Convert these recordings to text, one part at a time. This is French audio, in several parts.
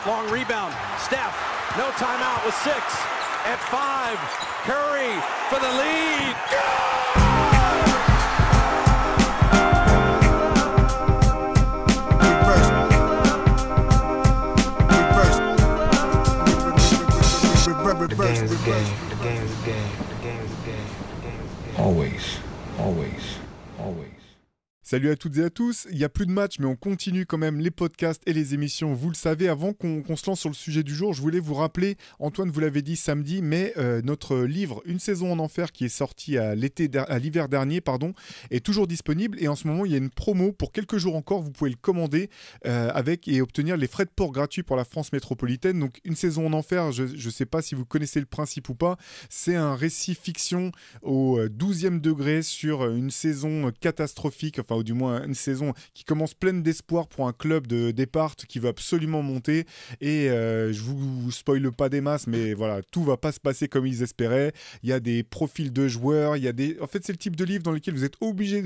Long rebound. Steph, no timeout with 6. At 5, Curry for the lead. The game's a game. The game's a game. The game's a game. The game's a game. Always. Always. Always. Salut à toutes et à tous, il n'y a plus de match mais on continue quand même les podcasts et les émissions, vous le savez. Avant qu'on se lance sur le sujet du jour, je voulais vous rappeler, Antoine vous l'avait dit samedi, mais notre livre Une saison en enfer qui est sorti à l'hiver dernier, est toujours disponible et en ce moment il y a une promo pour quelques jours encore, vous pouvez le commander avec et obtenir les frais de port gratuits pour la France métropolitaine. Donc Une saison en enfer, je ne sais pas si vous connaissez le principe ou pas, c'est un récit fiction au 12e degré sur une saison catastrophique, enfin ou du moins une saison qui commence pleine d'espoir pour un club de départ qui veut absolument monter et je vous spoile pas des masses mais voilà, tout va pas se passer comme ils espéraient. Il y a des profils de joueurs, en fait c'est le type de livre dans lequel vous êtes obligé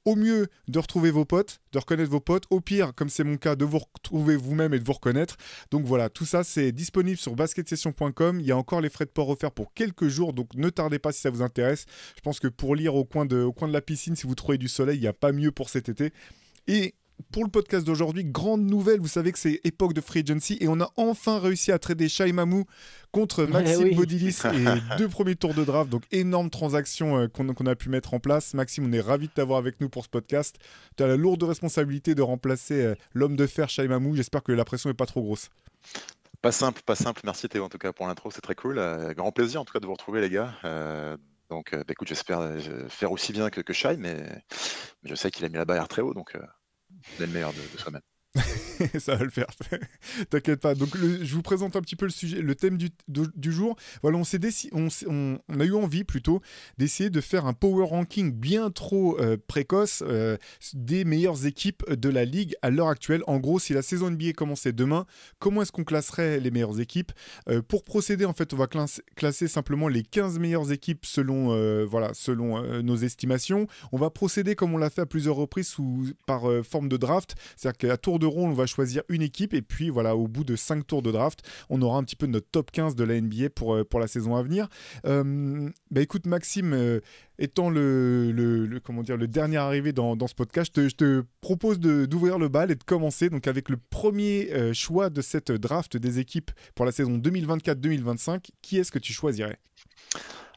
au mieux de retrouver vos potes, de reconnaître vos potes, au pire, comme c'est mon cas, de vous retrouver vous-même et de vous reconnaître. Donc voilà, tout ça c'est disponible sur basketsession.com. Il y a encore les frais de port offerts pour quelques jours, donc ne tardez pas si ça vous intéresse. Je pense que pour lire au coin de la piscine, si vous trouvez du soleil, il n'y a pas mieux pour cet été. Et pour le podcast d'aujourd'hui, grande nouvelle, vous savez que c'est époque de free agency et on a enfin réussi à trader Shai Mamou contre Maxime Bodilis et 2 premiers tours de draft, donc énorme transaction qu'on a pu mettre en place. Maxime, on est ravis de t'avoir avec nous pour ce podcast. Tu as la lourde responsabilité de remplacer l'homme de fer Shai Mamou, j'espère que la pression n'est pas trop grosse. Pas simple. Merci Théo en tout cas pour l'intro, c'est très cool. Grand plaisir en tout cas de vous retrouver les gars. Donc écoute, j'espère faire aussi bien que Shai, mais je sais qu'il a mis la barrière très haut, donc on est le meilleur de soi-même. Ça va le faire, t'inquiète pas. Donc je vous présente un petit peu le sujet, le thème du jour. Voilà, on a eu envie plutôt d'essayer de faire un power ranking bien trop précoce des meilleures équipes de la ligue à l'heure actuelle. En gros, si la saison NBA commençait demain, comment est-ce qu'on classerait les meilleures équipes? Pour procéder, en fait, on va classer simplement les 15 meilleures équipes selon nos estimations. On va procéder comme on l'a fait à plusieurs reprises par forme de draft, c'est-à-dire qu'à tour de rôle, on va choisir une équipe et puis voilà, au bout de 5 tours de draft, on aura un petit peu notre top 15 de la NBA pour la saison à venir. Écoute Maxime, étant le dernier arrivé dans ce podcast, je te propose d'ouvrir le bal et de commencer donc avec le premier choix de cette draft des équipes pour la saison 2024-2025. Qui est-ce que tu choisirais ?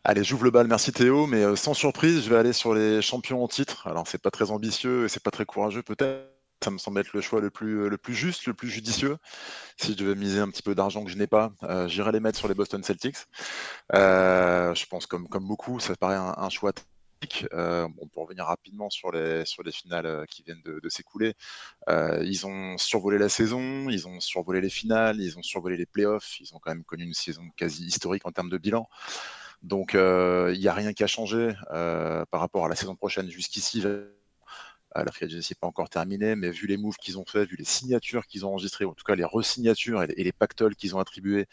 Allez, j'ouvre le bal, merci Théo, mais sans surprise, je vais aller sur les champions en titre. Alors c'est pas très ambitieux et c'est pas très courageux peut-être. Ça me semble être le choix le plus juste, le plus judicieux. Si je devais miser un petit peu d'argent que je n'ai pas, j'irais les mettre sur les Boston Celtics. Je pense comme beaucoup, ça paraît un choix tactique. Pour revenir rapidement sur les finales qui viennent de s'écouler, ils ont survolé la saison, ils ont survolé les finales, ils ont survolé les playoffs, ils ont quand même connu une saison quasi historique en termes de bilan. Donc il n'y a rien qu'à changer par rapport à la saison prochaine jusqu'ici. La free agency n'est pas encore terminée, mais vu les moves qu'ils ont fait, vu les signatures qu'ils ont enregistrées, ou en tout cas les re-signatures et les pactoles qu'ils ont attribués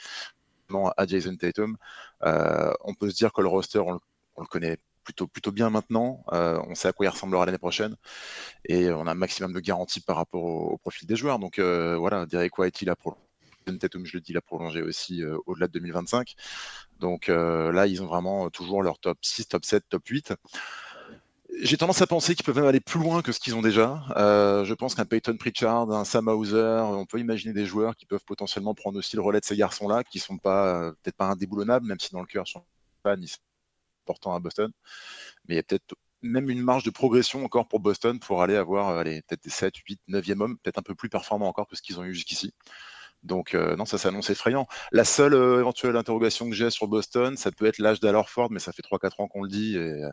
à Jason Tatum, on peut se dire que le roster, on le connaît plutôt bien maintenant. On sait à quoi il ressemblera l'année prochaine et on a un maximum de garanties par rapport au profil des joueurs. Donc voilà, Derek White, il a prolongé. Jason Tatum, je le dis, il a prolongé aussi au-delà de 2025. Donc là, ils ont vraiment toujours leur top 6, top 7, top 8. J'ai tendance à penser qu'ils peuvent même aller plus loin que ce qu'ils ont déjà. Je pense qu'un Peyton Pritchard, un Sam Hauser, on peut imaginer des joueurs qui peuvent potentiellement prendre aussi le relais de ces garçons-là, qui sont pas peut-être pas indéboulonnables, même si dans le cœur ils sont fans, ils sont importants à Boston. Mais il y a peut-être même une marge de progression encore pour Boston pour aller avoir peut-être des 7, 8, 9e hommes, peut-être un peu plus performants encore que ce qu'ils ont eu jusqu'ici. Donc non, ça s'annonce effrayant. La seule éventuelle interrogation que j'ai sur Boston, ça peut être l'âge d'Al Horford, mais ça fait 3-4 ans qu'on le dit, et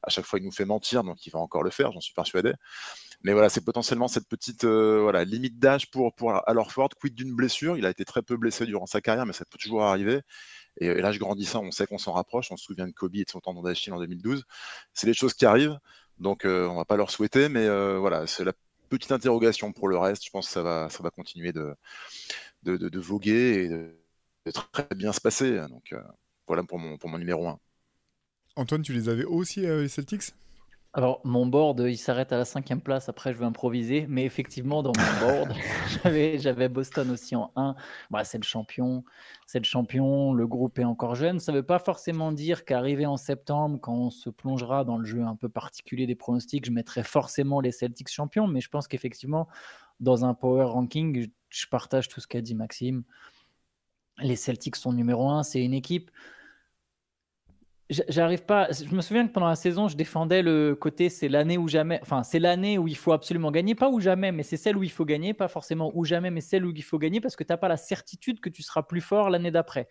à chaque fois il nous fait mentir, donc il va encore le faire, j'en suis persuadé. Mais voilà, c'est potentiellement cette petite limite d'âge pour Al Horford, quid d'une blessure. Il a été très peu blessé durant sa carrière, mais ça peut toujours arriver. Et l'âge grandissant, on sait qu'on s'en rapproche, on se souvient de Kobe et de son tendon d'Achille en 2012. C'est des choses qui arrivent, donc on va pas leur souhaiter, mais voilà, c'est la petite interrogation. Pour le reste, je pense que ça va continuer de voguer et de très bien se passer. Donc voilà pour mon numéro 1. Antoine, tu les avais aussi les Celtics ? Alors, mon board, il s'arrête à la 5e place. Après, je vais improviser. Mais effectivement, dans mon board, j'avais Boston aussi en 1. Bah, c'est le champion. C'est le champion. Le groupe est encore jeune. Ça ne veut pas forcément dire qu'arrivé en septembre, quand on se plongera dans le jeu un peu particulier des pronostics, je mettrai forcément les Celtics champions. Mais je pense qu'effectivement, dans un power ranking, je partage tout ce qu'a dit Maxime. Les Celtics sont numéro 1. C'est une équipe. J'arrive pas. Je me souviens que pendant la saison, je défendais le côté c'est l'année ou jamais. Enfin, c'est l'année où il faut absolument gagner, pas ou jamais, mais c'est celle où il faut gagner, pas forcément ou jamais, mais celle où il faut gagner parce que tu n'as pas la certitude que tu seras plus fort l'année d'après.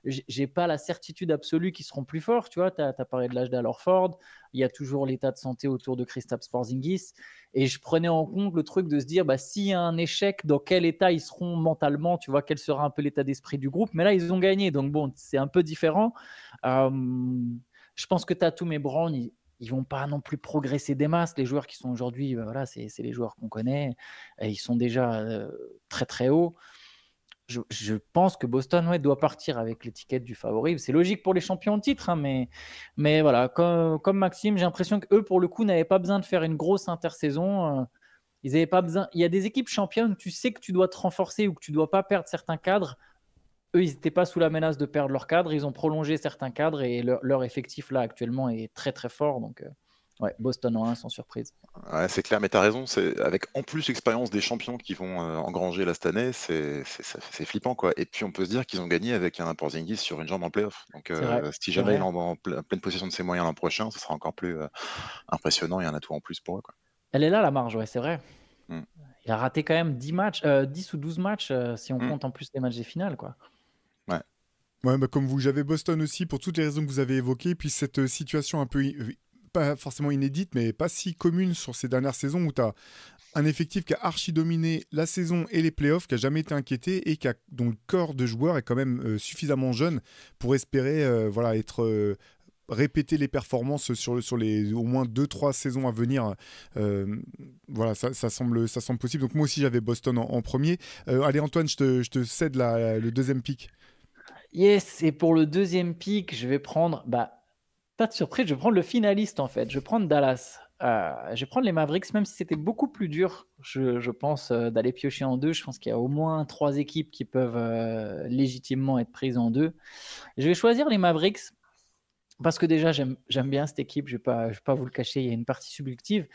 J'ai pas la certitude absolue qu'ils seront plus forts. Tu vois, tu as parlé de l'âge d'Alorford. Il y a toujours l'état de santé autour de Kristaps Porzingis. Et je prenais en compte le truc de se dire, bah, s'il y a un échec, dans quel état ils seront mentalement, tu vois, quel sera un peu l'état d'esprit du groupe. Mais là, ils ont gagné. Donc, bon, c'est un peu différent. Je pense que Tatum et Brown, ils vont pas non plus progresser des masses. Les joueurs qui sont aujourd'hui, voilà, c'est les joueurs qu'on connaît. Et ils sont déjà très, très hauts. Je pense que Boston doit partir avec l'étiquette du favori. C'est logique pour les champions de titre, hein, mais voilà, comme Maxime, j'ai l'impression qu'eux, pour le coup, n'avaient pas besoin de faire une grosse intersaison. Ils avaient pas besoin. Il y a des équipes championnes, tu sais que tu dois te renforcer ou que tu ne dois pas perdre certains cadres. Eux, ils n'étaient pas sous la menace de perdre leur cadre. Ils ont prolongé certains cadres et leur effectif, là, actuellement, est très, très fort. Donc, ouais, Boston en 1, sans surprise. Ouais, c'est clair, mais tu as raison. Avec en plus l'expérience des champions qui vont engranger là cette année, c'est flippant, quoi. Et puis on peut se dire qu'ils ont gagné avec un Porzingis sur une jambe en playoff. Donc si jamais il est en pleine possession de ses moyens l'an prochain, ce sera encore plus impressionnant et un atout en plus pour eux, quoi. Elle est là, la marge, ouais, c'est vrai. Il a raté quand même 10 ou 12 matchs si on compte en plus les matchs des finales, quoi. Ouais, bah comme vous, j'avais Boston aussi pour toutes les raisons que vous avez évoquées. Puis cette situation un peu, pas forcément inédite, mais pas si commune sur ces dernières saisons où tu as un effectif qui a archi dominé la saison et les playoffs, qui a jamais été inquiété et dont le corps de joueur est quand même suffisamment jeune pour espérer répéter les performances sur les au moins 2-3 saisons à venir. Voilà, ça semble possible. Donc moi aussi j'avais Boston en premier. Allez Antoine, je te cède le deuxième pick. Yes, et pour le deuxième pick, je vais prendre, pas de surprise, je vais prendre le finaliste en fait. Je vais prendre Dallas. Je vais prendre les Mavericks, même si c'était beaucoup plus dur, je pense, d'aller piocher en 2. Je pense qu'il y a au moins 3 équipes qui peuvent légitimement être prises en 2. Je vais choisir les Mavericks parce que déjà, j'aime bien cette équipe. Je vais pas vous le cacher, il y a une partie subjective.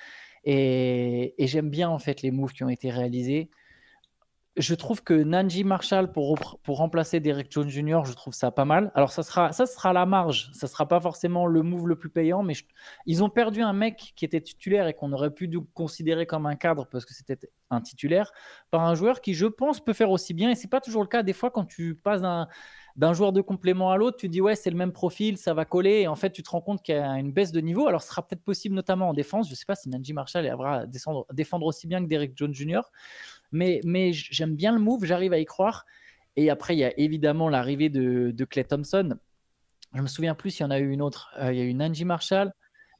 Et j'aime bien en fait les moves qui ont été réalisés. Je trouve que Naji Marshall pour remplacer Derrick Jones Jr., je trouve ça pas mal. Alors, ça sera la marge. Ça ne sera pas forcément le move le plus payant, mais ils ont perdu un mec qui était titulaire et qu'on aurait pu considérer comme un cadre parce que c'était un titulaire par un joueur qui, je pense, peut faire aussi bien. Et ce n'est pas toujours le cas. Des fois, quand tu passes d'un joueur de complément à l'autre, tu dis ouais, c'est le même profil, ça va coller. Et en fait, tu te rends compte qu'il y a une baisse de niveau. Alors, ce sera peut-être possible, notamment en défense. Je ne sais pas si Naji Marshall arrivera à défendre aussi bien que Derrick Jones Jr., mais j'aime bien le move, j'arrive à y croire. Et après, il y a évidemment l'arrivée de Klay Thompson. Je me souviens plus s'il y en a eu une autre. Il y a eu Naji Marshall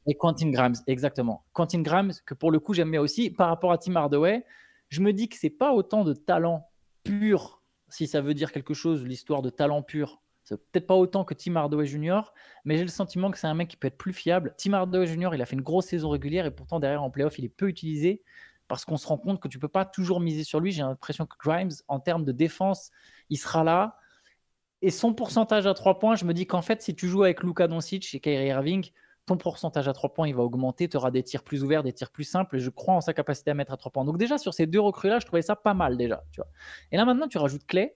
et Quentin Grimes, exactement. Quentin Grimes, que pour le coup, j'aime bien aussi. Par rapport à Tim Hardaway, je me dis que c'est pas autant de talent pur, si ça veut dire quelque chose, l'histoire de talent pur. C'est peut-être pas autant que Tim Hardaway Jr., mais j'ai le sentiment que c'est un mec qui peut être plus fiable. Tim Hardaway Jr., il a fait une grosse saison régulière et pourtant, derrière, en playoff, il est peu utilisé. Parce qu'on se rend compte que tu ne peux pas toujours miser sur lui. J'ai l'impression que Grimes, en termes de défense, il sera là. Et son pourcentage à 3 points, je me dis qu'en fait, si tu joues avec Luka Doncic et Kyrie Irving, ton pourcentage à 3 points, il va augmenter. Tu auras des tirs plus ouverts, des tirs plus simples. Et je crois en sa capacité à mettre à 3 points. Donc déjà, sur ces 2 recrues-là, je trouvais ça pas mal déjà. Tu vois. Et là, maintenant, tu rajoutes Klay.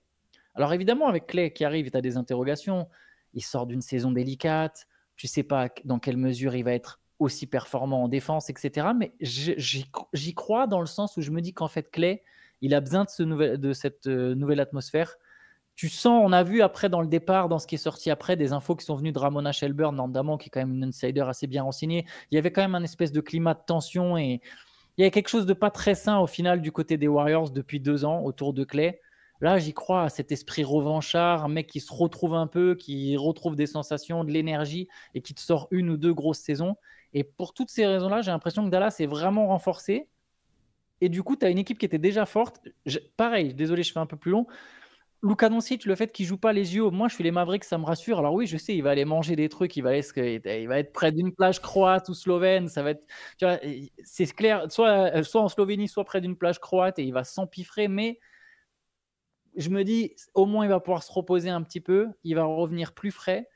Alors évidemment, avec Klay qui arrive, tu as des interrogations. Il sort d'une saison délicate. Tu ne sais pas dans quelle mesure il va être aussi performant en défense, etc. Mais j'y crois dans le sens où je me dis qu'en fait, Klay, il a besoin de cette nouvelle atmosphère. Tu sens, on a vu après dans le départ, dans ce qui est sorti après, des infos qui sont venues de Ramona Shelburne, notamment, qui est quand même une insider assez bien renseignée. Il y avait quand même un espèce de climat de tension et il y avait quelque chose de pas très sain au final du côté des Warriors depuis 2 ans autour de Klay. Là, j'y crois à cet esprit revanchard, un mec qui se retrouve un peu, qui retrouve des sensations, de l'énergie et qui te sort 1 ou 2 grosses saisons. Et pour toutes ces raisons-là, j'ai l'impression que Dallas est vraiment renforcé. Et du coup, tu as une équipe qui était déjà forte. Pareil, désolé, je fais un peu plus long. Luka Doncic, le fait qu'il joue pas les yeux, moi je suis les Mavericks, ça me rassure. Alors oui, je sais, il va aller manger des trucs, il va être près d'une plage croate ou slovène, ça va être, tu vois, c'est clair, soit en Slovénie, soit près d'une plage croate et il va s'empiffrer, mais je me dis, au moins il va pouvoir se reposer un petit peu, il va revenir plus frais.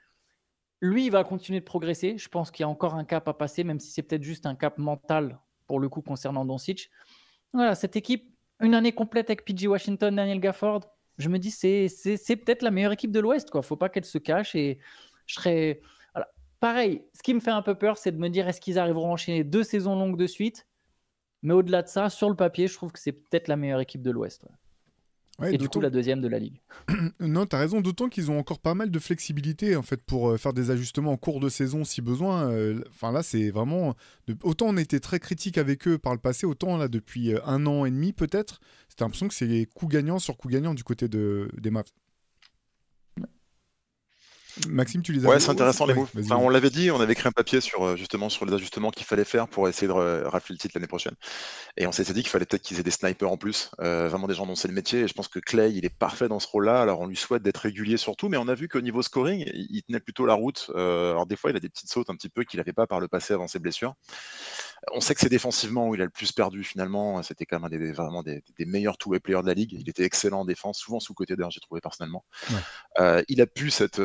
Lui, il va continuer de progresser. Je pense qu'il y a encore un cap à passer, même si c'est peut-être juste un cap mental pour le coup concernant Doncic. Voilà, cette équipe, une année complète avec PG Washington, Daniel Gafford, je me dis c'est peut-être la meilleure équipe de l'Ouest, quoi. Faut pas qu'elle se cache et je serais voilà. Pareil, ce qui me fait un peu peur, c'est de me dire est-ce qu'ils arriveront à enchaîner 2 saisons longues de suite. Mais au-delà de ça, sur le papier, je trouve que c'est peut-être la meilleure équipe de l'Ouest. Ouais. Ouais, Et du coup, la deuxième de la ligue. Non, t'as raison, d'autant qu'ils ont encore pas mal de flexibilité en fait pour faire des ajustements en cours de saison si besoin. Enfin là, c'est vraiment autant on était très critique avec eux par le passé, autant là depuis 1 an et demi peut-être, c'était l'impression que c'est coup gagnant sur coup gagnant du côté des Mavs. Maxime, tu les as Ouais, vus c'est intéressant les moves. Vas-y, Enfin, on l'avait dit, on avait écrit un papier sur justement sur les ajustements qu'il fallait faire pour essayer de rafler le titre l'année prochaine. Et on s'était dit qu'il fallait peut-être qu'ils aient des snipers en plus, vraiment des gens dont c'est le métier. Et je pense que Clay, il est parfait dans ce rôle-là. Alors on lui souhaite d'être régulier surtout, mais on a vu qu'au niveau scoring, il tenait plutôt la route. Alors des fois, il a des petites sautes un petit peu qu'il n'avait pas par le passé avant ses blessures. On sait que c'est défensivement où il a le plus perdu finalement. C'était quand même vraiment des meilleurs two-way players de la ligue. Il était excellent en défense, souvent sous-côté d'ailleurs, j'ai trouvé personnellement. Ouais. Il a pu cette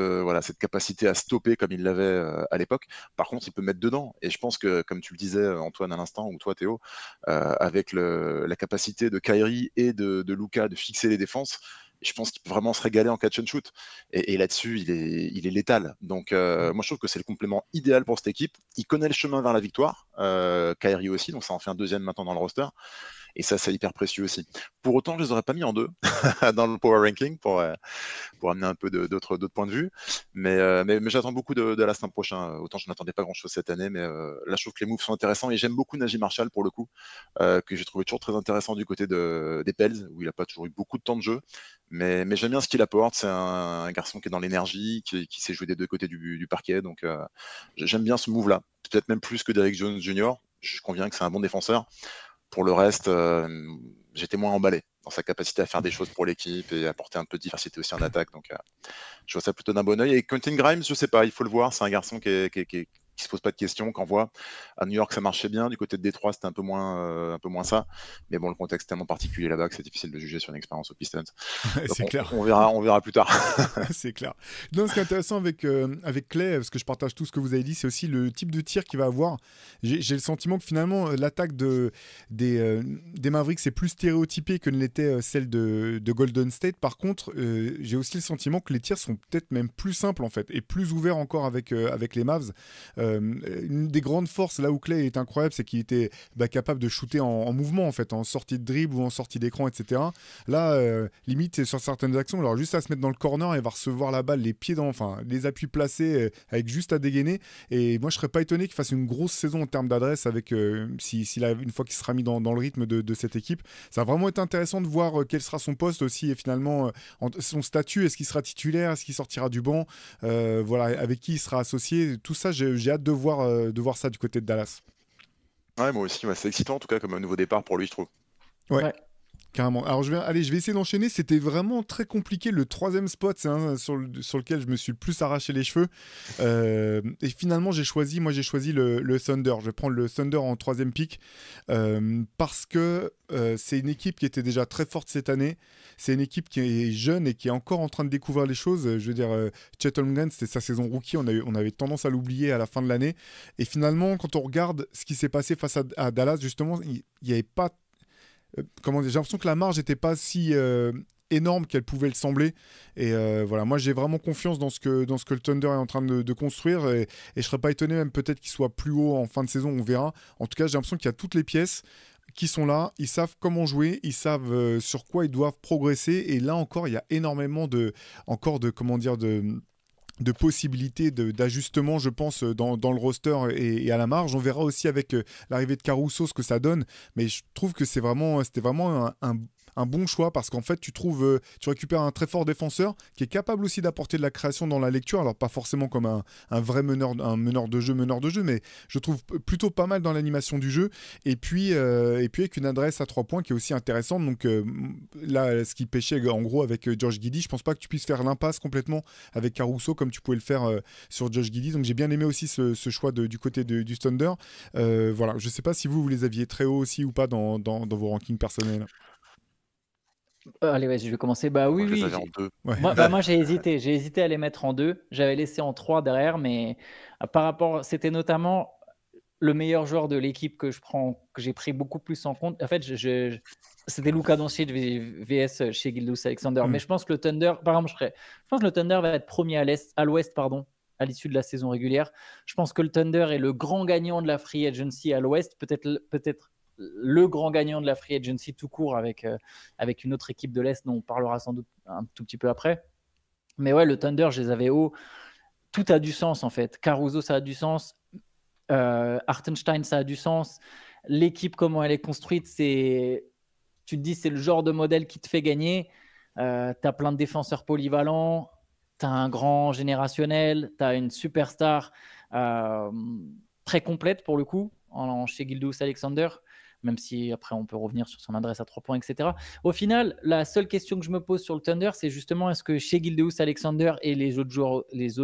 capacité à stopper comme il l'avait à l'époque. Par contre, il peut mettre dedans. Et je pense que, comme tu le disais Antoine à l'instant, ou toi Théo, avec la capacité de Kyrie et de Luka de fixer les défenses, je pense qu'il peut vraiment se régaler en catch and shoot. Et là-dessus, il est létal. Donc, moi, je trouve que c'est le complément idéal pour cette équipe. Il connaît le chemin vers la victoire. Kyrie aussi, donc ça en fait un deuxième maintenant dans le roster. Et ça, c'est hyper précieux aussi. Pour autant, je les aurais pas mis en 2 dans le power ranking pour amener un peu d'autres points de vue. Mais j'attends beaucoup de la semaine prochaine. Autant je n'attendais pas grand-chose cette année, mais là, je trouve que les moves sont intéressants. Et j'aime beaucoup Najee Marshall pour le coup, que j'ai trouvé toujours très intéressant du côté des Pels, où il n'a pas toujours eu beaucoup de temps de jeu. Mais j'aime bien ce qu'il apporte. C'est un garçon qui est dans l'énergie, qui sait jouer des deux côtés du parquet. Donc, j'aime bien ce move-là. Peut-être même plus que Derrick Jones Jr. Je conviens que c'est un bon défenseur. Pour le reste, j'étais moins emballé dans sa capacité à faire des choses pour l'équipe et apporter un peu de diversité aussi en attaque. Donc, je vois ça plutôt d'un bon oeil. Et Quentin Grimes, je sais pas, il faut le voir. C'est un garçon qui se pose pas de questions, qu'on voit. À New York, ça marchait bien. Du côté de Détroit, c'était un peu moins ça. Mais bon, le contexte est tellement particulier là-bas que c'est difficile de juger sur une expérience aux Pistons. C'est clair. On verra plus tard. C'est clair. Donc, ce qui est intéressant avec Clay, parce que je partage tout ce que vous avez dit, c'est aussi le type de tir qu'il va avoir. J'ai le sentiment que finalement, l'attaque des Mavericks c'est plus stéréotypée que ne l'était celle de Golden State. Par contre, j'ai aussi le sentiment que les tirs sont peut-être même plus simples en fait, et plus ouverts encore avec les Mavs. Une des grandes forces là où Clay est incroyable, c'est qu'il était capable de shooter en mouvement en fait, en sortie de dribble ou en sortie d'écran, etc. Là, limite, c'est sur certaines actions, alors juste à se mettre dans le corner et va recevoir la balle, les appuis placés avec juste à dégainer. Et moi, je serais pas étonné qu'il fasse une grosse saison en termes d'adresse avec une fois qu'il sera mis dans le rythme de cette équipe. Ça va vraiment être intéressant de voir quel sera son poste aussi et finalement son statut. Est-ce qu'il sera titulaire? Est-ce qu'il sortira du banc? Avec qui il sera associé? Tout ça, j'ai hâte de voir ça du côté de Dallas. Ouais, moi aussi, c'est excitant en tout cas comme un nouveau départ pour lui, je trouve. Ouais. Carrément. Alors je vais essayer d'enchaîner. C'était vraiment très compliqué. Le 3e spot, c'est sur lequel je me suis le plus arraché les cheveux. Et finalement, j'ai choisi le Thunder. Je vais prendre le Thunder en 3e pick parce que c'est une équipe qui était déjà très forte cette année. C'est une équipe qui est jeune et qui est encore en train de découvrir les choses. Je veux dire, Chet Holmgren, c'était sa saison rookie. On avait tendance à l'oublier à la fin de l'année. Et finalement, quand on regarde ce qui s'est passé face à Dallas, justement, il n'y avait pas... j'ai l'impression que la marge n'était pas si énorme qu'elle pouvait le sembler. Et moi j'ai vraiment confiance dans ce que le Thunder est en train de construire. Et je ne serais pas étonné même peut-être qu'il soit plus haut en fin de saison, on verra. En tout cas, j'ai l'impression qu'il y a toutes les pièces qui sont là, ils savent comment jouer, ils savent sur quoi ils doivent progresser. Et là encore, il y a énormément de possibilités d'ajustement, je pense, dans le roster et à la marge. On verra aussi avec l'arrivée de Caruso ce que ça donne, mais je trouve que c'était vraiment un bon choix parce qu'en fait, tu récupères un très fort défenseur qui est capable aussi d'apporter de la création dans la lecture. Alors, pas forcément comme un vrai meneur de jeu, mais je trouve plutôt pas mal dans l'animation du jeu. Et puis avec une adresse à 3 points qui est aussi intéressante. Donc là, ce qui pêchait en gros avec Josh Giddey, je pense pas que tu puisses faire l'impasse complètement avec Caruso comme tu pouvais le faire sur Josh Giddey. Donc j'ai bien aimé aussi ce choix du côté du Thunder. Voilà, je sais pas si vous les aviez très haut aussi ou pas dans vos rankings personnels. Allez, ouais, je vais commencer. Bah oui, Moi, je les oui. avais en 2. Ouais. Moi, j'ai hésité. J'ai hésité à les mettre en 2. J'avais laissé en 3 derrière, mais par rapport, c'était notamment le meilleur joueur de l'équipe que j'ai pris beaucoup plus en compte. En fait, c'était Luka Doncic vs chez Gilgeous Alexander. Mais je pense que le Thunder, par exemple, je pense que le Thunder va être premier à l'Ouest, à l'issue de la saison régulière. Je pense que le Thunder est le grand gagnant de la free agency à l'Ouest, peut-être le grand gagnant de la free agency tout court avec une autre équipe de l'Est dont on parlera sans doute un tout petit peu après. Mais ouais, le Thunder, je les avais haut. Tout a du sens en fait. Caruso, ça a du sens. Hartenstein, ça a du sens. L'équipe, comment elle est construite, tu te dis c'est le genre de modèle qui te fait gagner. Tu as plein de défenseurs polyvalents, tu as un grand générationnel, tu as une superstar très complète pour le coup chez Gilgeous Alexander, même si après on peut revenir sur son adresse à 3 points, etc. Au final, la seule question que je me pose sur le Thunder, c'est justement est-ce que chez Gilgeous Alexander et les autres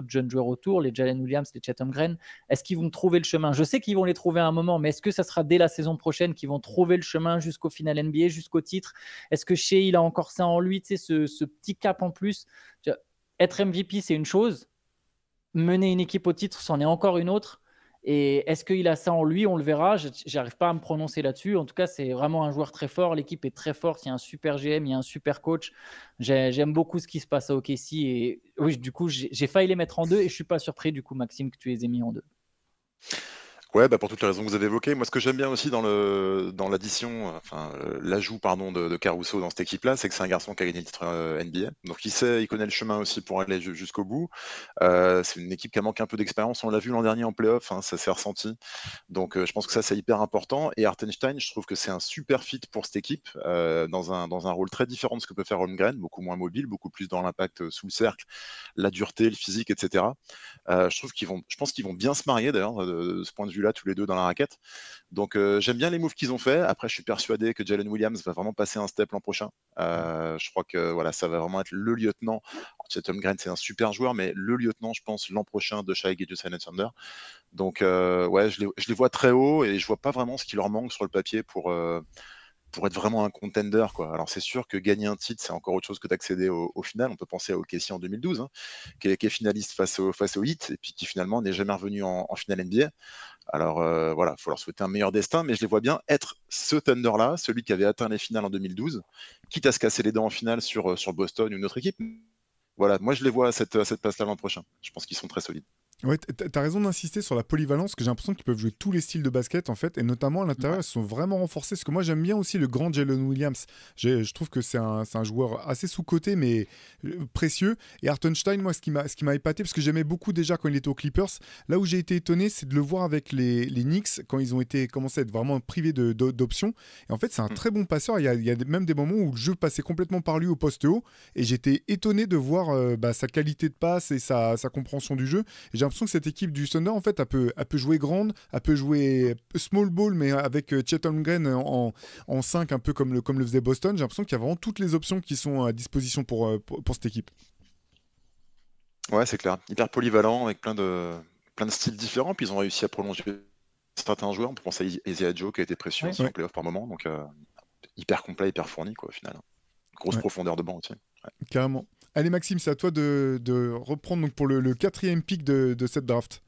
jeunes joueurs autour, les Jalen Williams, les Chet Holmgren, est-ce qu'ils vont trouver le chemin? Je sais qu'ils vont les trouver à un moment, mais est-ce que ça sera dès la saison prochaine qu'ils vont trouver le chemin jusqu'au final NBA, jusqu'au titre? Est-ce que Shea, il a encore ça en lui, tu sais, ce petit cap en plus? Être MVP, c'est une chose. Mener une équipe au titre, c'en est encore une autre. Et est-ce qu'il a ça en lui? On le verra. Je n'arrive pas à me prononcer là-dessus. En tout cas, c'est vraiment un joueur très fort. L'équipe est très forte. Il y a un super GM, il y a un super coach. J'aime beaucoup ce qui se passe à OKC. Et oui, du coup, j'ai failli les mettre en 2 et je ne suis pas surpris, du coup, Maxime, que tu les aies mis en 2. Ouais, bah pour toutes les raisons que vous avez évoquées. Moi, ce que j'aime bien aussi dans l'addition, l'ajout, pardon, de Caruso dans cette équipe-là, c'est que c'est un garçon qui a gagné le titre NBA. Donc, il connaît le chemin aussi pour aller jusqu'au bout. C'est une équipe qui a manqué un peu d'expérience. On l'a vu l'an dernier en playoff, hein, ça s'est ressenti. Donc, je pense que ça, c'est hyper important. Et Hartenstein, je trouve que c'est un super fit pour cette équipe, dans un rôle très différent de ce que peut faire Holmgren, beaucoup moins mobile, beaucoup plus dans l'impact sous le cercle, la dureté, le physique, etc. Je pense qu'ils vont bien se marier d'ailleurs de ce point de vue-là, tous les deux dans la raquette. Donc j'aime bien les moves qu'ils ont fait. Après, je suis persuadé que Jalen Williams va vraiment passer un step l'an prochain. Je crois que voilà, ça va vraiment être le lieutenant. Chet Holmgren, c'est un super joueur, mais le lieutenant, je pense, l'an prochain de Shai Gilgeous-Alexander. Donc ouais, je les vois très haut et je vois pas vraiment ce qui leur manque sur le papier pour être vraiment un contender, quoi. Alors c'est sûr que gagner un titre, c'est encore autre chose que d'accéder au final. On peut penser à OKC en 2012, hein, qui est finaliste face au Heat, et puis qui finalement n'est jamais revenu en finale NBA. Alors voilà, il faut leur souhaiter un meilleur destin, mais je les vois bien être ce Thunder-là, celui qui avait atteint les finales en 2012, quitte à se casser les dents en finale sur Boston ou une autre équipe. Voilà, moi je les vois à cette place-là l'an prochain. Je pense qu'ils sont très solides. Ouais, t'as raison d'insister sur la polyvalence, que j'ai l'impression qu'ils peuvent jouer tous les styles de basket en fait, et notamment à l'intérieur, ils sont vraiment renforcés. Parce que moi j'aime bien aussi le grand Jalen Williams. Je trouve que c'est un joueur assez sous-coté mais précieux. Et Hartenstein, moi ce qui m'a épaté, parce que j'aimais beaucoup déjà quand il était aux Clippers, là où j'ai été étonné, c'est de le voir avec les Knicks quand ils ont commencé à être vraiment privés d'options. Et en fait, c'est un très bon passeur. Il y a même des moments où le jeu passait complètement par lui au poste haut, et j'étais étonné de voir sa qualité de passe et sa compréhension du jeu. Et j'ai l'impression que cette équipe du Thunder, en fait, elle peut jouer grande, elle peut jouer small ball, mais avec Chet Holmgren en 5, un peu comme le faisait Boston. J'ai l'impression qu'il y a vraiment toutes les options qui sont à disposition pour cette équipe. Ouais, c'est clair. Hyper polyvalent, avec plein de styles différents. Puis ils ont réussi à prolonger certains joueurs. On peut penser à Isaiah Joe, qui a été précieux aussi en playoff par moment. Donc, hyper complet, hyper fourni, quoi, au final. Grosse profondeur de banc aussi. Ouais. Carrément. Allez Maxime, c'est à toi de reprendre donc, pour le 4e pick de cette draft.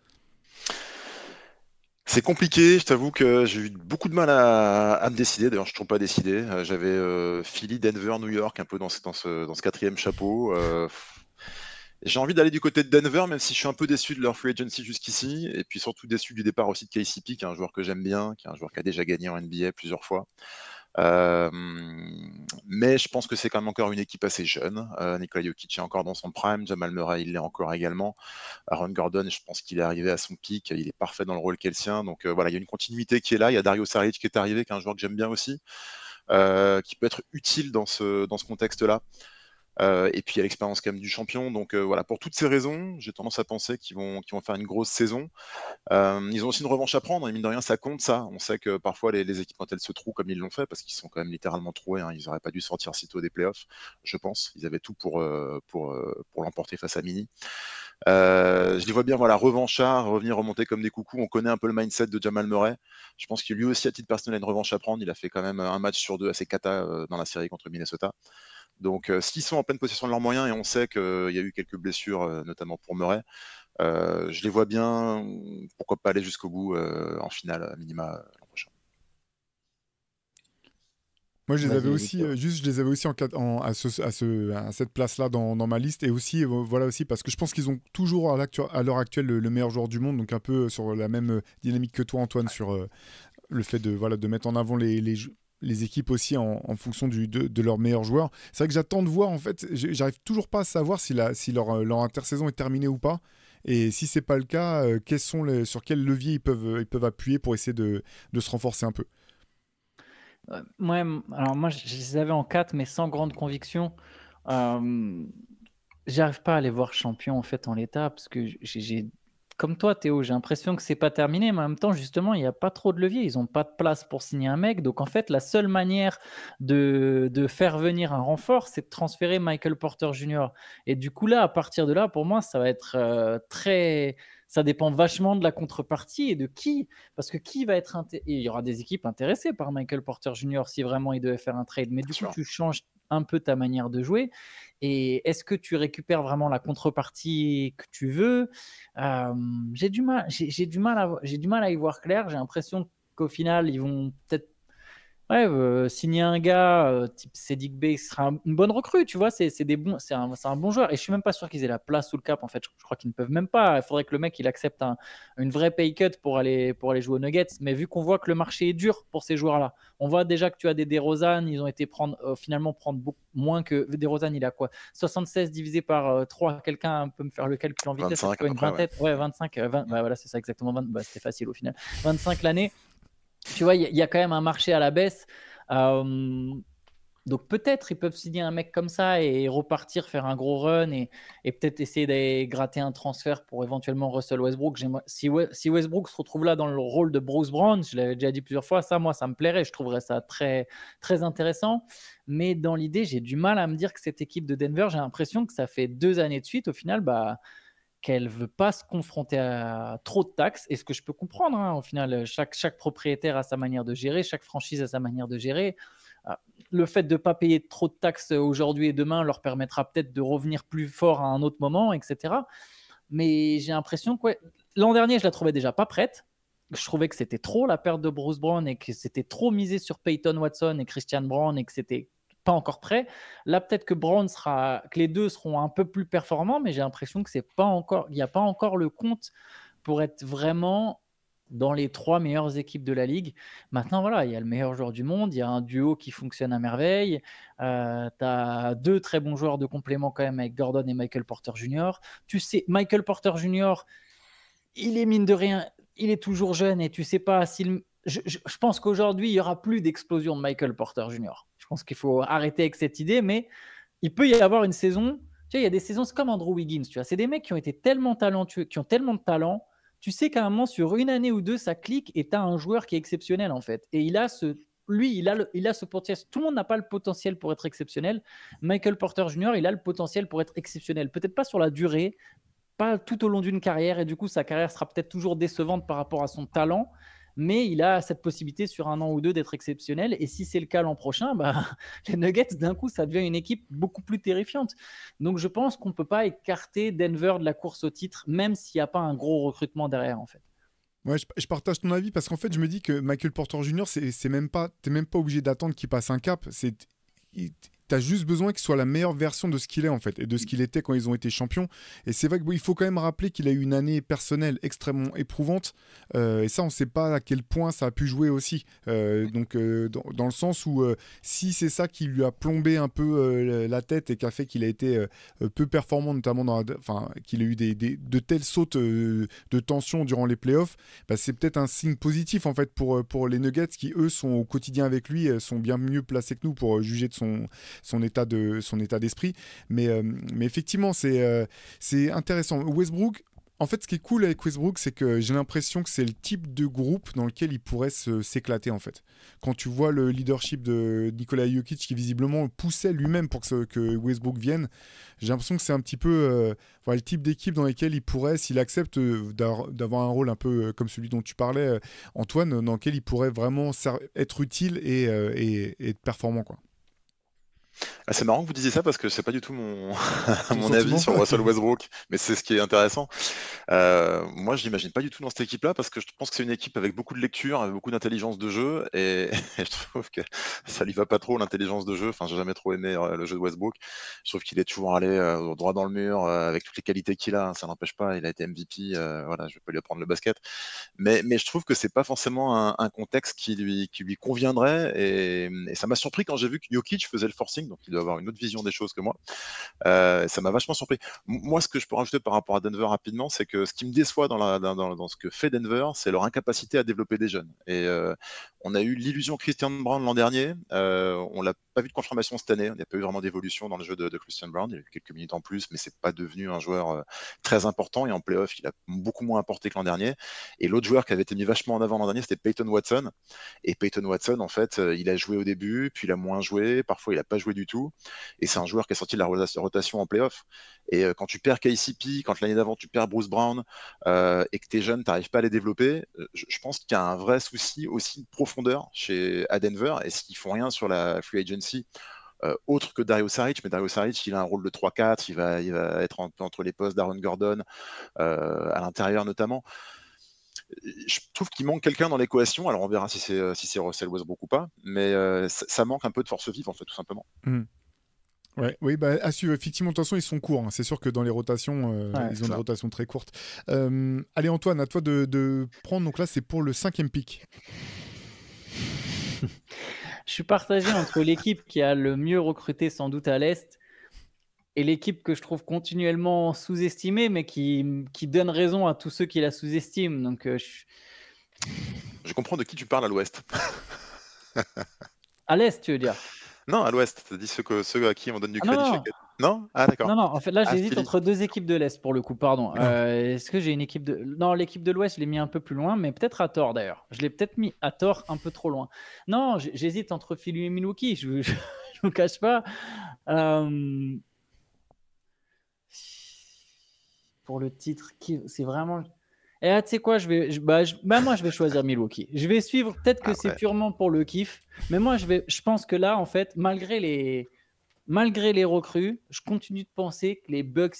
C'est compliqué, je t'avoue que j'ai eu beaucoup de mal à me décider. D'ailleurs, je ne suis toujours pas décidé. J'avais Philly, Denver, New York, un peu dans ce 4e chapeau. J'ai envie d'aller du côté de Denver, même si je suis un peu déçu de leur free agency jusqu'ici. Et puis surtout déçu du départ aussi de KCP, qui est un joueur que j'aime bien, qui est un joueur qui a déjà gagné en NBA plusieurs fois. Mais je pense que c'est quand même encore une équipe assez jeune. Nikola Jokic est encore dans son prime, Jamal Murray il l'est encore également, Aaron Gordon je pense qu'il est arrivé à son pic, il est parfait dans le rôle qu'est le sien, donc voilà, il y a une continuité qui est là. Il y a Dario Saric qui est arrivé, qui est un joueur que j'aime bien aussi. qui peut être utile dans ce contexte-là. Et puis il y a l'expérience quand même du champion. Donc voilà, pour toutes ces raisons, j'ai tendance à penser qu'ils vont faire une grosse saison. Ils ont aussi une revanche à prendre, et mine de rien, ça compte ça. On sait que parfois les équipes, quand elles se trouent comme ils l'ont fait, parce qu'ils sont quand même littéralement troués, hein, ils n'auraient pas dû sortir si tôt des playoffs, je pense. Ils avaient tout pour l'emporter face à Mini. Je les vois bien, voilà, revanchard, revenir remonter comme des coucous. On connaît un peu le mindset de Jamal Murray. Je pense que lui aussi, à titre personnel, a une revanche à prendre. Il a fait quand même un match sur deux assez cata dans la série contre Minnesota. Donc, s'ils sont en pleine possession de leurs moyens, et on sait qu'il y a eu quelques blessures, notamment pour Murray, je les vois bien, pourquoi pas aller jusqu'au bout en finale, à minima, l'an prochain. Moi, je les avais aussi, à cette place-là dans ma liste. Et aussi, voilà aussi, parce que je pense qu'ils ont toujours à l'heure actuelle le meilleur joueur du monde. Donc, un peu sur la même dynamique que toi, Antoine, sur le fait de mettre en avant les équipes aussi en fonction de leurs meilleurs joueurs. C'est vrai que j'attends de voir, en fait, j'arrive toujours pas à savoir si leur intersaison est terminée ou pas. Et si c'est pas le cas, sur quel levier ils peuvent appuyer pour essayer de se renforcer un peu. Ouais, alors moi, je les avais en 4, mais sans grande conviction. J'arrive pas à les voir champions en fait en l'état, parce que comme toi, Théo, j'ai l'impression que c'est pas terminé, mais en même temps, justement, il n'y a pas trop de levier. Ils n'ont pas de place pour signer un mec. Donc, en fait, la seule manière de faire venir un renfort, c'est de transférer Michael Porter Jr. Et du coup, là, à partir de là, pour moi, ça va être très. Ça dépend vachement de la contrepartie et de qui. Parce que qui va être. Il y aura des équipes intéressées par Michael Porter Jr. si vraiment il devait faire un trade. Mais du coup, tu changes un peu ta manière de jouer. Et est-ce que tu récupères vraiment la contrepartie que tu veux? J'ai du mal à y voir clair. J'ai l'impression qu'au final, ils vont peut-être signer un gars type Cédric Bey, ce sera une bonne recrue, tu vois. C'est un bon joueur. Et je suis même pas sûr qu'ils aient la place sous le cap. En fait, je crois qu'ils ne peuvent même pas. Il faudrait que le mec il accepte une vraie pay cut pour aller jouer aux Nuggets. Mais vu qu'on voit que le marché est dur pour ces joueurs-là, on voit déjà que tu as des DeRozan, ils ont été finalement prendre beaucoup moins que DeRozan. Il a quoi? 76 divisé par 3. Quelqu'un peut me faire le calcul en vitesse? 25 une vingtaine, ouais, 25. Voilà, c'est ça exactement. C'était facile au final. 25 l'année. Tu vois, il y a quand même un marché à la baisse. Donc peut-être ils peuvent signer un mec comme ça et repartir, faire un gros run et peut-être essayer d'aller gratter un transfert pour éventuellement Russell Westbrook. Si Westbrook se retrouve là dans le rôle de Bruce Brown, je l'avais déjà dit plusieurs fois, ça me plairait. Je trouverais ça très, très intéressant. Mais dans l'idée, j'ai du mal à me dire que cette équipe de Denver, j'ai l'impression que ça fait 2 années de suite, au final, qu'elle ne veut pas se confronter à trop de taxes. Et ce que je peux comprendre, hein, au final, chaque propriétaire a sa manière de gérer, chaque franchise a sa manière de gérer. Le fait de ne pas payer trop de taxes aujourd'hui et demain leur permettra peut-être de revenir plus fort à un autre moment, etc. Mais j'ai l'impression que l'an dernier, je la trouvais déjà pas prête. Je trouvais que c'était trop la perte de Bruce Brown et que c'était trop misé sur Peyton Watson et Christian Brown et que c'était pas encore prêt. Là, peut-être que que les deux seront un peu plus performants, mais j'ai l'impression que il n'y a pas encore le compte pour être vraiment dans les 3 meilleures équipes de la ligue. Maintenant, voilà, il y a le meilleur joueur du monde, il y a un duo qui fonctionne à merveille, tu as 2 très bons joueurs de complément quand même avec Gordon et Michael Porter Jr. Tu sais, Michael Porter Jr., il est mine de rien, il est toujours jeune et tu sais pas s'il... Je pense qu'aujourd'hui, il n'y aura plus d'explosion de Michael Porter Jr. Je pense qu'il faut arrêter avec cette idée, mais il peut y avoir une saison. Tu vois, il y a des saisons, c'est comme Andrew Wiggins. Tu vois, c'est des mecs qui ont été tellement talentueux, qui ont tellement de talent. Tu sais qu'à un moment, sur une année ou deux, ça clique et tu as un joueur qui est exceptionnel, en fait. Et il a ce potentiel. Tout le monde n'a pas le potentiel pour être exceptionnel. Michael Porter Jr., il a le potentiel pour être exceptionnel. Peut-être pas sur la durée, pas tout au long d'une carrière. Et du coup, sa carrière sera peut-être toujours décevante par rapport à son talent. Mais il a cette possibilité sur 1 an ou 2 d'être exceptionnel. Et si c'est le cas l'an prochain, les Nuggets, d'un coup, ça devient une équipe beaucoup plus terrifiante. Donc, je pense qu'on ne peut pas écarter Denver de la course au titre, même s'il n'y a pas un gros recrutement derrière, en fait. Ouais, je partage ton avis parce qu'en fait, je me dis que Michael Porter Jr., t'es même pas obligé d'attendre qu'il passe un cap. t'as juste besoin qu'il soit la meilleure version de ce qu'il est en fait et de ce qu'il était quand ils ont été champions. Et c'est vrai qu'il faut quand même rappeler qu'il a eu une année personnelle extrêmement éprouvante et ça on sait pas à quel point ça a pu jouer aussi. Donc dans le sens où si c'est ça qui lui a plombé un peu la tête et qui a fait qu'il a été peu performant notamment qu'il a eu de telles sautes de tension durant les playoffs, bah, c'est peut-être un signe positif en fait pour les Nuggets qui eux sont au quotidien avec lui, sont bien mieux placés que nous pour juger de son état d'esprit. Mais effectivement, c'est intéressant. Westbrook, en fait, ce qui est cool avec Westbrook, c'est que j'ai l'impression que c'est le type de groupe dans lequel il pourrait s'éclater, en fait. Quand tu vois le leadership de Nikola Jokic, qui visiblement poussait lui-même pour que Westbrook vienne, j'ai l'impression que c'est un petit peu le type d'équipe dans lequel il pourrait, s'il accepte d'avoir un rôle un peu comme celui dont tu parlais, Antoine, dans lequel il pourrait vraiment être utile et être performant, quoi. Ah, c'est marrant que vous disiez ça parce que c'est pas du tout mon avis sur Russell Westbrook, mais c'est ce qui est intéressant. Moi, je l'imagine pas du tout dans cette équipe-là parce que je pense que c'est une équipe avec beaucoup de lecture, avec beaucoup d'intelligence de jeu et je trouve que ça lui va pas trop l'intelligence de jeu. Enfin, j'ai jamais trop aimé le jeu de Westbrook. Je trouve qu'il est toujours allé droit dans le mur avec toutes les qualités qu'il a. Hein, ça n'empêche pas, il a été MVP. Voilà, je vais pas lui apprendre le basket, mais je trouve que c'est pas forcément un contexte qui lui conviendrait et ça m'a surpris quand j'ai vu que Jokic faisait le forcing, donc il doit avoir une autre vision des choses que moi. Ça m'a vachement surpris. Moi, ce que je peux rajouter par rapport à Denver rapidement, c'est que ce qui me déçoit dans ce que fait Denver, c'est leur incapacité à développer des jeunes. Et on a eu l'illusion Christian Brown l'an dernier. On l'a pas vu de confirmation cette année. Il n'y a pas eu vraiment d'évolution dans le jeu de Christian Brown. Il a eu quelques minutes en plus, mais c'est pas devenu un joueur très important. Et en playoff, il a beaucoup moins apporté que l'an dernier. Et l'autre joueur qui avait été mis vachement en avant l'an dernier, c'était Peyton Watson. Et Peyton Watson, en fait, il a joué au début, puis il a moins joué. Parfois, il n'a pas joué du tout. Et c'est un joueur qui est sorti de la rotation en playoff. Et quand tu perds KCP, quand l'année d'avant tu perds Bruce Brown et que t'es jeune, t'arrives pas à les développer, je pense qu'il y a un vrai souci aussi de profondeur à Denver. Et s'ils font rien sur la free agency, autre que Dario Saric, mais Dario Saric, il a un rôle de 3-4, il va être entre les postes d'Aaron Gordon, à l'intérieur notamment. Je trouve qu'il manque quelqu'un dans l'équation. Alors on verra si c'est Russell Westbrook ou pas, mais ça manque un peu de force vive en fait, tout simplement. Ouais, oui, à suivre. Effectivement, de toute façon, ils sont courts. Hein. C'est sûr que dans les rotations, ils ont une rotation très courte. Allez, Antoine, à toi de prendre. Donc là, c'est pour le 5e pick. Je suis partagé entre l'équipe qui a le mieux recruté sans doute à l'Est et l'équipe que je trouve continuellement sous-estimée, mais qui donne raison à tous ceux qui la sous-estiment. Donc, je comprends de qui tu parles à l'Ouest. À l'Est, tu veux dire? Non, à l'Ouest. Tu as dit ceux à qui on donne du crédit. Non, ah d'accord. Non, en fait, là, j'hésite entre deux équipes de l'Est, pour le coup, pardon. Est-ce que j'ai une équipe de... Non, l'équipe de l'Ouest, je l'ai mis un peu plus loin, mais peut-être à tort, d'ailleurs. Je l'ai peut-être mis à tort un peu trop loin. Non, j'hésite entre Philly et Milwaukee, je ne vous cache pas. Pour le titre, c'est vraiment... Et là, tu sais quoi, moi, je vais choisir Milwaukee. Je vais suivre, peut-être que c'est purement pour le kiff, mais moi, je pense que là, en fait, malgré les recrues, je continue de penser que les Bucks,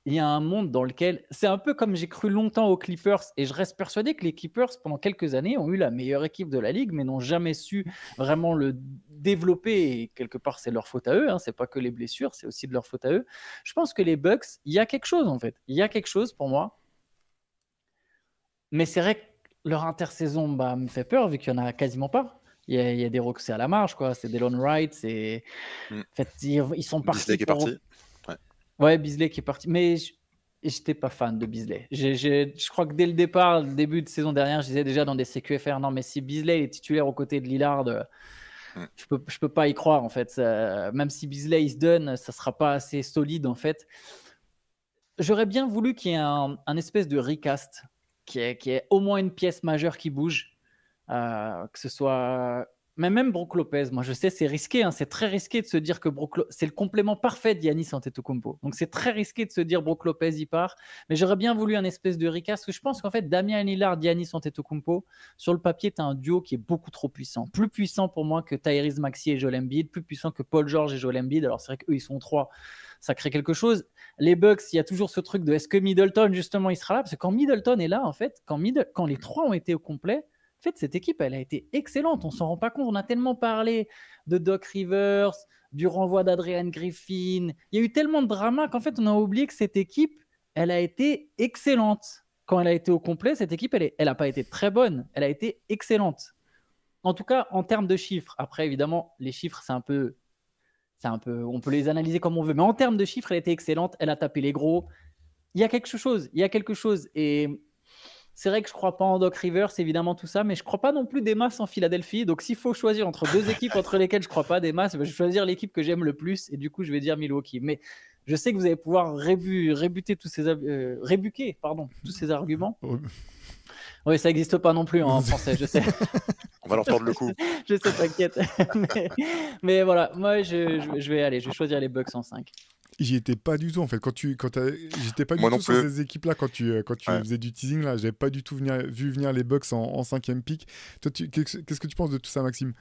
il y a un monde dans lequel... C'est un peu comme j'ai cru longtemps aux Clippers, et je reste persuadé que les Clippers, pendant quelques années, ont eu la meilleure équipe de la Ligue, mais n'ont jamais su vraiment le développer, et quelque part, c'est leur faute à eux, hein. C'est pas que les blessures, c'est aussi de leur faute à eux. Je pense que les Bucks, il y a quelque chose, en fait. Il y a quelque chose, pour moi. Mais c'est vrai que leur intersaison me fait peur, vu qu'il n'y en a quasiment pas. Il y a des rocks, c'est à la marge, quoi. C'est des Delon Wright, c'est... En fait, ils sont partis. Beasley qui est parti. Ouais, Beasley qui est parti. Mais j'étais pas fan de Beasley. Je crois que dès le départ, le début de saison dernière, je disais déjà dans des CQFR, non, mais si Beasley est titulaire aux côtés de Lillard, je peux pas y croire, en fait. Même si Beasley, il se donne, ça sera pas assez solide, en fait. J'aurais bien voulu qu'il y ait un espèce de recast, qui est au moins une pièce majeure qui bouge. Que ce soit... Mais même Brook Lopez, moi je sais, c'est risqué, hein, c'est très risqué de se dire que c'est le complément parfait de Giannis Antetokounmpo. Donc c'est très risqué de se dire Brook Lopez y part, mais j'aurais bien voulu un espèce de recast, parce que je pense qu'en fait Damian Lillard, Giannis Antetokounmpo, sur le papier, tu as un duo qui est beaucoup trop puissant. Plus puissant pour moi que Tyrese Maxey et Joel Embiid, plus puissant que Paul George et Joel Embiid. Alors c'est vrai qu'eux ils sont 3, ça crée quelque chose. Les Bucks, il y a toujours ce truc de est-ce que Middleton justement il sera là, parce que quand Middleton est là, en fait, quand les 3 ont été au complet, En fait, cette équipe, elle a été excellente. On s'en rend pas compte. On a tellement parlé de Doc Rivers, du renvoi d'Adrian Griffin. Il y a eu tellement de drama qu'en fait, on a oublié que cette équipe, elle a été excellente. Quand elle a été au complet, cette équipe, elle n'a pas été très bonne. Elle a été excellente. En tout cas, en termes de chiffres. Après, évidemment, les chiffres, c'est un peu, on peut les analyser comme on veut. Mais en termes de chiffres, elle a été excellente. Elle a tapé les gros. Il y a quelque chose. Et c'est vrai que je ne crois pas en Doc Rivers, évidemment, tout ça. Mais je ne crois pas non plus des masses en Philadelphie. Donc, s'il faut choisir entre deux équipes entre lesquelles je ne crois pas des masses, je vais choisir l'équipe que j'aime le plus. Et du coup, je vais dire Milwaukee. Mais je sais que vous allez pouvoir rébuquer tous ces arguments. Oui, ça n'existe pas non plus en français, je sais. On va leur tordre le cou. Je sais, t'inquiète. mais voilà, moi, je vais choisir les Bucks en 5. J'y étais pas du tout en fait. J'étais pas du tout sur ces équipes-là quand tu faisais du teasing là. J'avais pas du tout vu venir les Bucks en 5e pick. Toi, qu'est-ce que tu penses de tout ça, Maxime?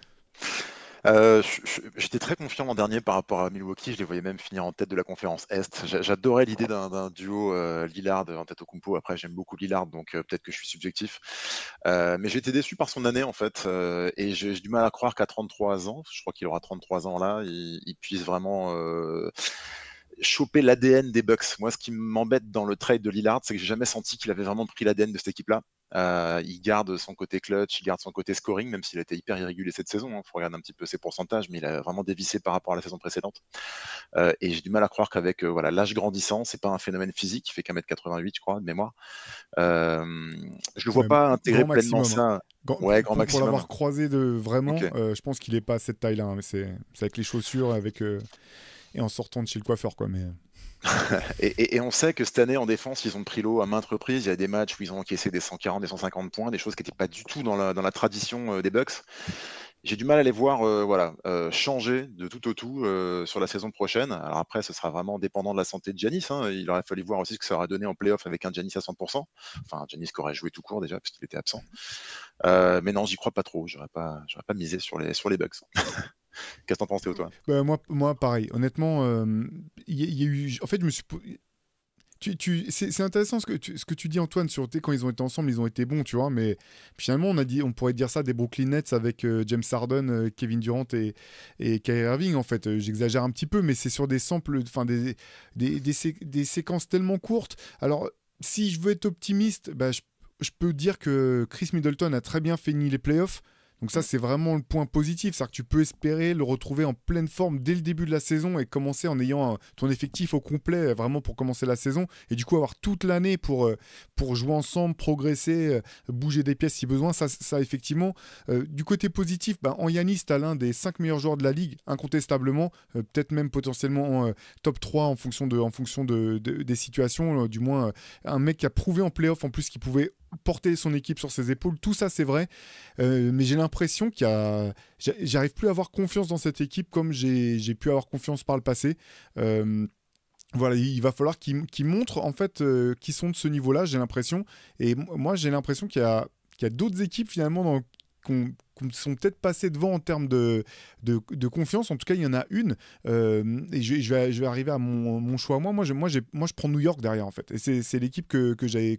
J'étais très confiant l'an dernier par rapport à Milwaukee. Je les voyais même finir en tête de la conférence Est. J'adorais l'idée d'un duo Lillard-Antetokounmpo. Après, j'aime beaucoup Lillard, donc peut-être que je suis subjectif. Mais j'ai été déçu par son année, en fait. Et j'ai du mal à croire qu'à 33 ans, je crois qu'il aura 33 ans là, il puisse vraiment choper l'ADN des Bucks. Moi, ce qui m'embête dans le trade de Lillard, c'est que j'ai jamais senti qu'il avait vraiment pris l'ADN de cette équipe-là. Il garde son côté clutch, il garde son côté scoring, même s'il a été hyper irrégulier cette saison. Il faut regarder un petit peu ses pourcentages, mais il a vraiment dévissé par rapport à la saison précédente. Et j'ai du mal à croire qu'avec l'âge grandissant, c'est pas un phénomène physique. Il fait qu'1m88, je crois, de mémoire. Je le vois pas intégrer pleinement ça. Grand maximum. Pour l'avoir croisé vraiment, je pense qu'il est pas à cette taille-là. Hein, mais c'est avec les chaussures, et en sortant de chez le coiffeur, quoi. Mais et on sait que cette année en défense, ils ont pris l'eau à maintes reprises. Il y a des matchs où ils ont encaissé des 140, des 150 points, des choses qui n'étaient pas du tout dans la tradition des Bucks. J'ai du mal à les voir changer de tout au tout sur la saison prochaine. Alors après, ce sera vraiment dépendant de la santé de Giannis. Hein. Il aurait fallu voir aussi ce que ça aurait donné en playoff avec un Giannis à 100%. Enfin, un Giannis qui aurait joué tout court déjà, parce qu'il était absent. Mais non, j'y crois pas trop. J'aurais pas misé sur les Bucks. Qu'est-ce que t'en penses, Théo, toi? Moi, pareil. Honnêtement, il y a eu. En fait, je me suis. C'est intéressant ce que tu dis, Antoine, sur quand ils ont été ensemble, ils ont été bons, tu vois. Mais finalement, on pourrait dire ça des Brooklyn Nets avec James Harden, Kevin Durant et Kyrie Irving. En fait, j'exagère un petit peu, mais c'est sur des samples, enfin des séquences tellement courtes. Alors, si je veux être optimiste, je peux dire que Chris Middleton a très bien fini les playoffs. Donc ça, c'est vraiment le point positif. C'est-à-dire que tu peux espérer le retrouver en pleine forme dès le début de la saison et commencer en ayant ton effectif au complet, vraiment pour commencer la saison. Et du coup, avoir toute l'année pour jouer ensemble, progresser, bouger des pièces si besoin. Ça effectivement. Du côté positif, en Giannis, tu as l'un des 5 meilleurs joueurs de la Ligue, incontestablement. Peut-être même potentiellement top 3 en fonction des situations. Du moins, un mec qui a prouvé en playoff en plus qu'il pouvait porter son équipe sur ses épaules, tout ça c'est vrai, mais j'ai l'impression j'arrive plus à avoir confiance dans cette équipe comme j'ai pu avoir confiance par le passé. Voilà, il va falloir qu'ils montrent en fait qu'ils sont de ce niveau-là, j'ai l'impression, et moi j'ai l'impression qu'il y a d'autres équipes finalement qui sont peut-être passées devant en termes de confiance. En tout cas, il y en a une. Et je vais arriver à mon choix. Moi, je prends New York derrière, en fait. Et c'est l'équipe que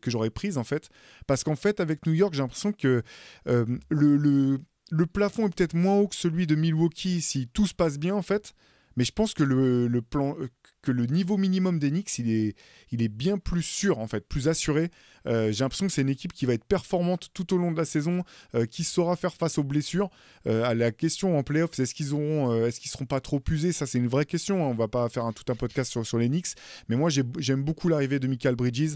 j'aurais prise, en fait. Parce qu'en fait, avec New York, j'ai l'impression que le plafond est peut-être moins haut que celui de Milwaukee si tout se passe bien, en fait. Mais je pense que le niveau minimum des Knicks, il est bien plus sûr, en fait, plus assuré. J'ai l'impression que c'est une équipe qui va être performante tout au long de la saison, qui saura faire face aux blessures. À la question en playoff, c'est est-ce qu'ils seront pas trop usés? Ça, c'est une vraie question. Hein. On va pas faire tout un podcast sur les Knicks. Mais moi, j'aime beaucoup l'arrivée de Mikal Bridges.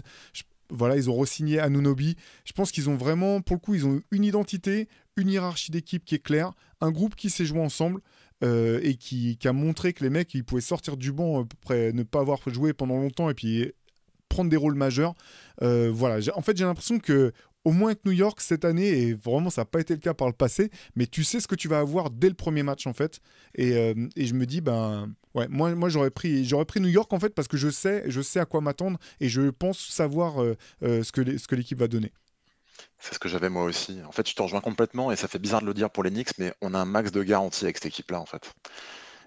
Voilà, ils ont re-signé Anunoby. Je pense qu'ils ont vraiment, pour le coup, ils ont une identité, une hiérarchie d'équipe qui est claire, un groupe qui s'est joué ensemble. Et qui a montré que les mecs ils pouvaient sortir du banc, ne pas avoir joué pendant longtemps et puis prendre des rôles majeurs. Voilà. En fait, j'ai l'impression que au moins avec New York cette année, et vraiment ça n'a pas été le cas par le passé, mais tu sais ce que tu vas avoir dès le premier match en fait. Et je me dis, ouais, moi j'aurais pris New York en fait parce que je sais à quoi m'attendre et je pense savoir ce que l'équipe va donner. C'est ce que j'avais moi aussi. En fait, je te rejoins complètement et ça fait bizarre de le dire pour les Knicks, mais on a un max de garantie avec cette équipe-là, en fait.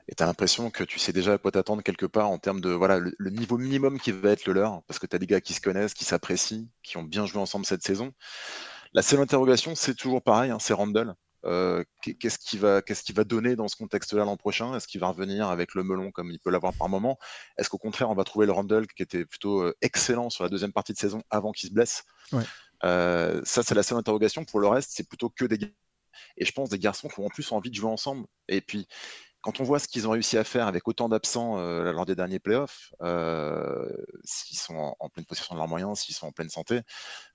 Et tu as l'impression que tu sais déjà à quoi t'attendre quelque part en termes de le niveau minimum qui va être le leur, parce que tu as des gars qui se connaissent, qui s'apprécient, qui ont bien joué ensemble cette saison. La seule interrogation, c'est toujours pareil, hein, c'est Randle. Qu'est-ce qu'il va donner dans ce contexte-là l'an prochain? Est-ce qu'il va revenir avec le melon comme il peut l'avoir par moment? Est-ce qu'au contraire, on va trouver le Randle qui était plutôt excellent sur la deuxième partie de saison avant qu'il se blesse? Ouais. Ça, c'est la seule interrogation. Pour le reste, c'est plutôt que des garçons. Et je pense des garçons qui ont en plus envie de jouer ensemble. Et puis, quand on voit ce qu'ils ont réussi à faire avec autant d'absents lors des derniers playoffs, s'ils sont en pleine possession de leurs moyens, s'ils sont en pleine santé,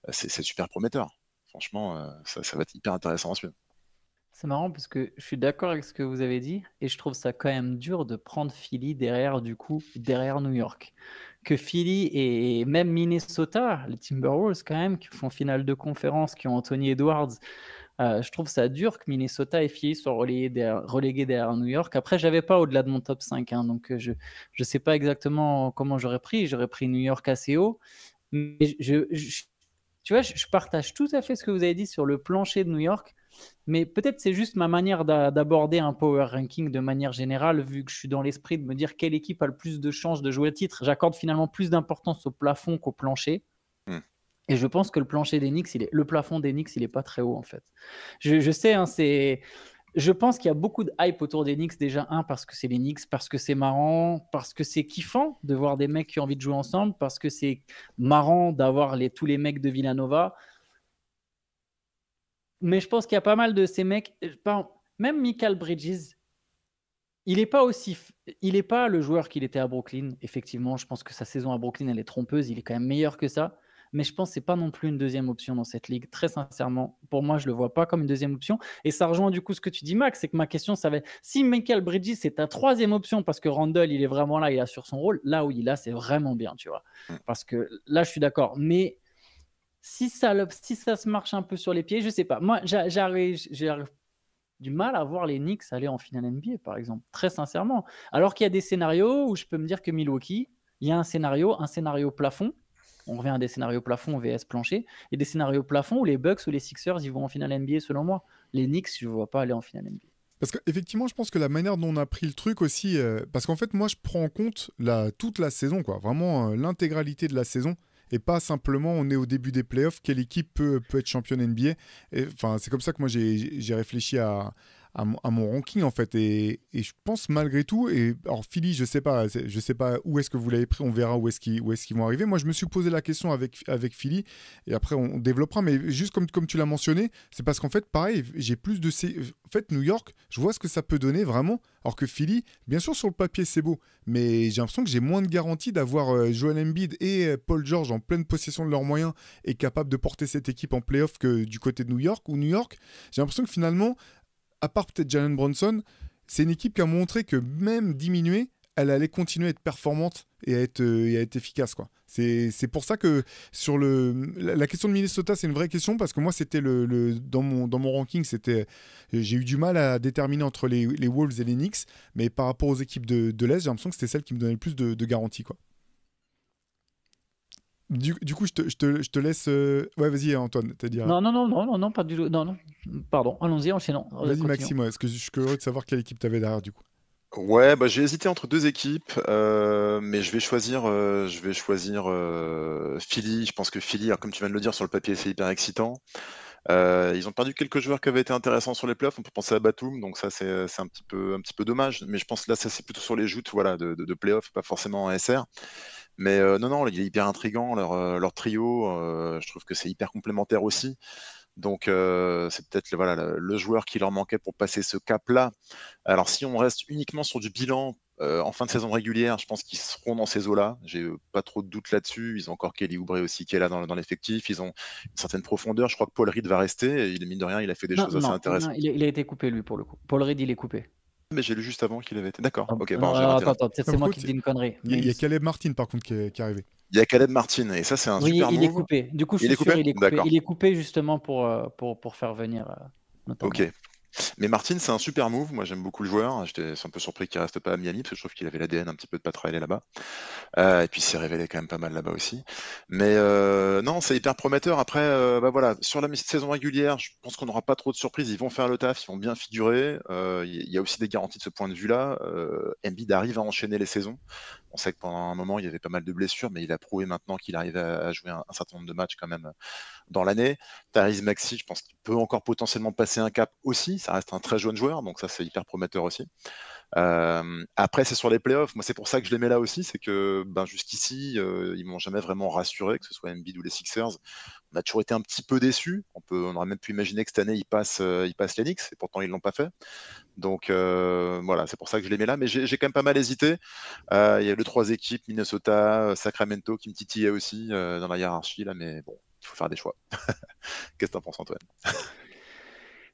c'est super prometteur. Franchement, ça va être hyper intéressant à suivre. C'est marrant parce que je suis d'accord avec ce que vous avez dit et je trouve ça quand même dur de prendre Philly derrière New York. Que Philly et même Minnesota, les Timberwolves quand même, qui font finale de conférence, qui ont Anthony Edwards, je trouve ça dur que Minnesota et Philly soient relégués derrière New York. Après, je n'avais pas au-delà de mon top 5, hein, donc je ne sais pas exactement comment j'aurais pris. J'aurais pris New York assez haut. Mais tu vois, je partage tout à fait ce que vous avez dit sur le plancher de New York. Mais peut-être c'est juste ma manière d'aborder un power ranking de manière générale, vu que je suis dans l'esprit de me dire quelle équipe a le plus de chances de jouer le titre. J'accorde finalement plus d'importance au plafond qu'au plancher. Et je pense que le plafond des Knicks, il est pas très haut en fait. Je sais, hein, je pense qu'il y a beaucoup de hype autour des Knicks. Déjà, parce que c'est les Knicks, parce que c'est marrant, parce que c'est kiffant de voir des mecs qui ont envie de jouer ensemble, parce que c'est marrant d'avoir tous les mecs de Villanova. Mais je pense qu'il y a pas mal de ces mecs, même Mikal Bridges, il n'est pas le joueur qu'il était à Brooklyn. Effectivement, je pense que sa saison à Brooklyn, elle est trompeuse. Il est quand même meilleur que ça. Mais je pense que ce n'est pas non plus une deuxième option dans cette ligue. Très sincèrement, pour moi, je ne le vois pas comme une deuxième option. Et ça rejoint du coup ce que tu dis, Max, c'est que ma question, ça va être si Mikal Bridges, c'est ta troisième option parce que Randle, il est vraiment là, il assure son rôle. Là où il est là, c'est vraiment bien, tu vois. Parce que là, je suis d'accord. Mais si ça se marche un peu sur les pieds, je ne sais pas. Moi, j'arrive du mal à voir les Knicks aller en finale NBA, par exemple, très sincèrement. Alors qu'il y a des scénarios où je peux me dire que Milwaukee, il y a un scénario plafond. On revient à des scénarios plafond vs plancher. Et des scénarios plafond où les Bucks ou les Sixers, ils vont en finale NBA, selon moi. Les Knicks, je ne vois pas aller en finale NBA. Parce qu'effectivement, je pense que la manière dont on a pris le truc aussi... parce qu'en fait, moi, je prends en compte toute la saison, quoi. Vraiment l'intégralité de la saison. Et pas simplement, on est au début des playoffs, quelle équipe peut être championne NBA. Enfin, c'est comme ça que moi, j'ai réfléchi à mon ranking, en fait. Et je pense malgré tout, alors Philly, je sais pas où est-ce que vous l'avez pris, on verra où est-ce qu'ils vont arriver. Moi, je me suis posé la question avec Philly, et après, on développera. Mais juste comme tu l'as mentionné, c'est parce qu'en fait, pareil, j'ai plus de... En fait, New York, je vois ce que ça peut donner vraiment, alors que Philly, bien sûr, sur le papier, c'est beau, mais j'ai l'impression que j'ai moins de garantie d'avoir Joel Embiid et Paul George en pleine possession de leurs moyens et capable de porter cette équipe en playoff que du côté de New York. Ou New York, j'ai l'impression que finalement, à part peut-être Jalen Brunson, c'est une équipe qui a montré que même diminuée, elle allait continuer à être performante et à être efficace, quoi. C'est pour ça que sur la question de Minnesota, c'est une vraie question parce que moi, c'était dans mon ranking, j'ai eu du mal à déterminer entre les Wolves et les Knicks, mais par rapport aux équipes de l'Est, j'ai l'impression que c'était celle qui me donnait le plus de garantie, quoi. Du coup, je te laisse. Ouais, vas-y, Antoine, t'as dit. Non, pas du tout. Non. Pardon, allons-y, enchaînons. Vas-y, Maxime, parce que je suis curieux de savoir quelle équipe t'avais derrière, du coup. Ouais, j'ai hésité entre deux équipes, mais je vais choisir Philly. Je pense que Philly, alors, comme tu viens de le dire, sur le papier, c'est hyper excitant. Ils ont perdu quelques joueurs qui avaient été intéressants sur les playoffs. On peut penser à Batum, donc ça c'est un petit peu dommage. Mais je pense que là, ça c'est plutôt sur les joutes, voilà, de playoffs, pas forcément en SR. Mais non, il est hyper intriguant leur trio. Je trouve que c'est hyper complémentaire aussi. Donc c'est peut-être le joueur qui leur manquait pour passer ce cap-là. Alors si on reste uniquement sur du bilan en fin de saison régulière, je pense qu'ils seront dans ces eaux-là. J'ai pas trop de doute là-dessus. Ils ont encore Kelly Oubre aussi qui est là dans l'effectif. Ils ont une certaine profondeur. Je crois que Paul Reed va rester. Et mine de rien, il a fait des choses assez intéressantes. Non, il a été coupé lui pour le coup. Paul Reed, il est coupé. Mais j'ai lu juste avant qu'il avait été. D'accord. Ok. J'ai attends, peut-être c'est moi qui dis une connerie. Il y a Caleb Martin par contre qui est arrivé. Il y a Caleb Martin et ça c'est un super move. Il est coupé. Du coup, je suis sûr il est coupé. Il est coupé justement pour faire venir notamment. Ok. Mais Martin, c'est un super move. Moi, j'aime beaucoup le joueur. J'étais un peu surpris qu'il reste pas à Miami parce que je trouve qu'il avait l'ADN un petit peu de pas travailler là-bas. Et puis, il s'est révélé quand même pas mal là-bas aussi. Mais non, c'est hyper prometteur. Après, voilà, sur la saison régulière, je pense qu'on n'aura pas trop de surprises. Ils vont faire le taf, ils vont bien figurer. Il y a aussi des garanties de ce point de vue-là. Embiid arrive à enchaîner les saisons. On sait que pendant un moment, il y avait pas mal de blessures, mais il a prouvé maintenant qu'il arrive à jouer un certain nombre de matchs quand même dans l'année. Tyrese Maxey, je pense qu'il peut encore potentiellement passer un cap aussi. Ça reste un très jeune joueur, donc ça, c'est hyper prometteur aussi. Après, c'est sur les playoffs. Moi, c'est pour ça que je les mets là aussi. C'est que jusqu'ici, ils m'ont jamais vraiment rassuré, que ce soit Embiid ou les Sixers. On a toujours été un petit peu déçus. On aurait même pu imaginer que cette année, ils passent les Knicks, et pourtant, ils l'ont pas fait. Donc voilà, c'est pour ça que je les mets là. Mais j'ai quand même pas mal hésité. Il y a les 3 équipes, Minnesota, Sacramento, qui me titillaient aussi dans la hiérarchie, là, mais bon, il faut faire des choix. Qu'est-ce que t'en penses, Antoine?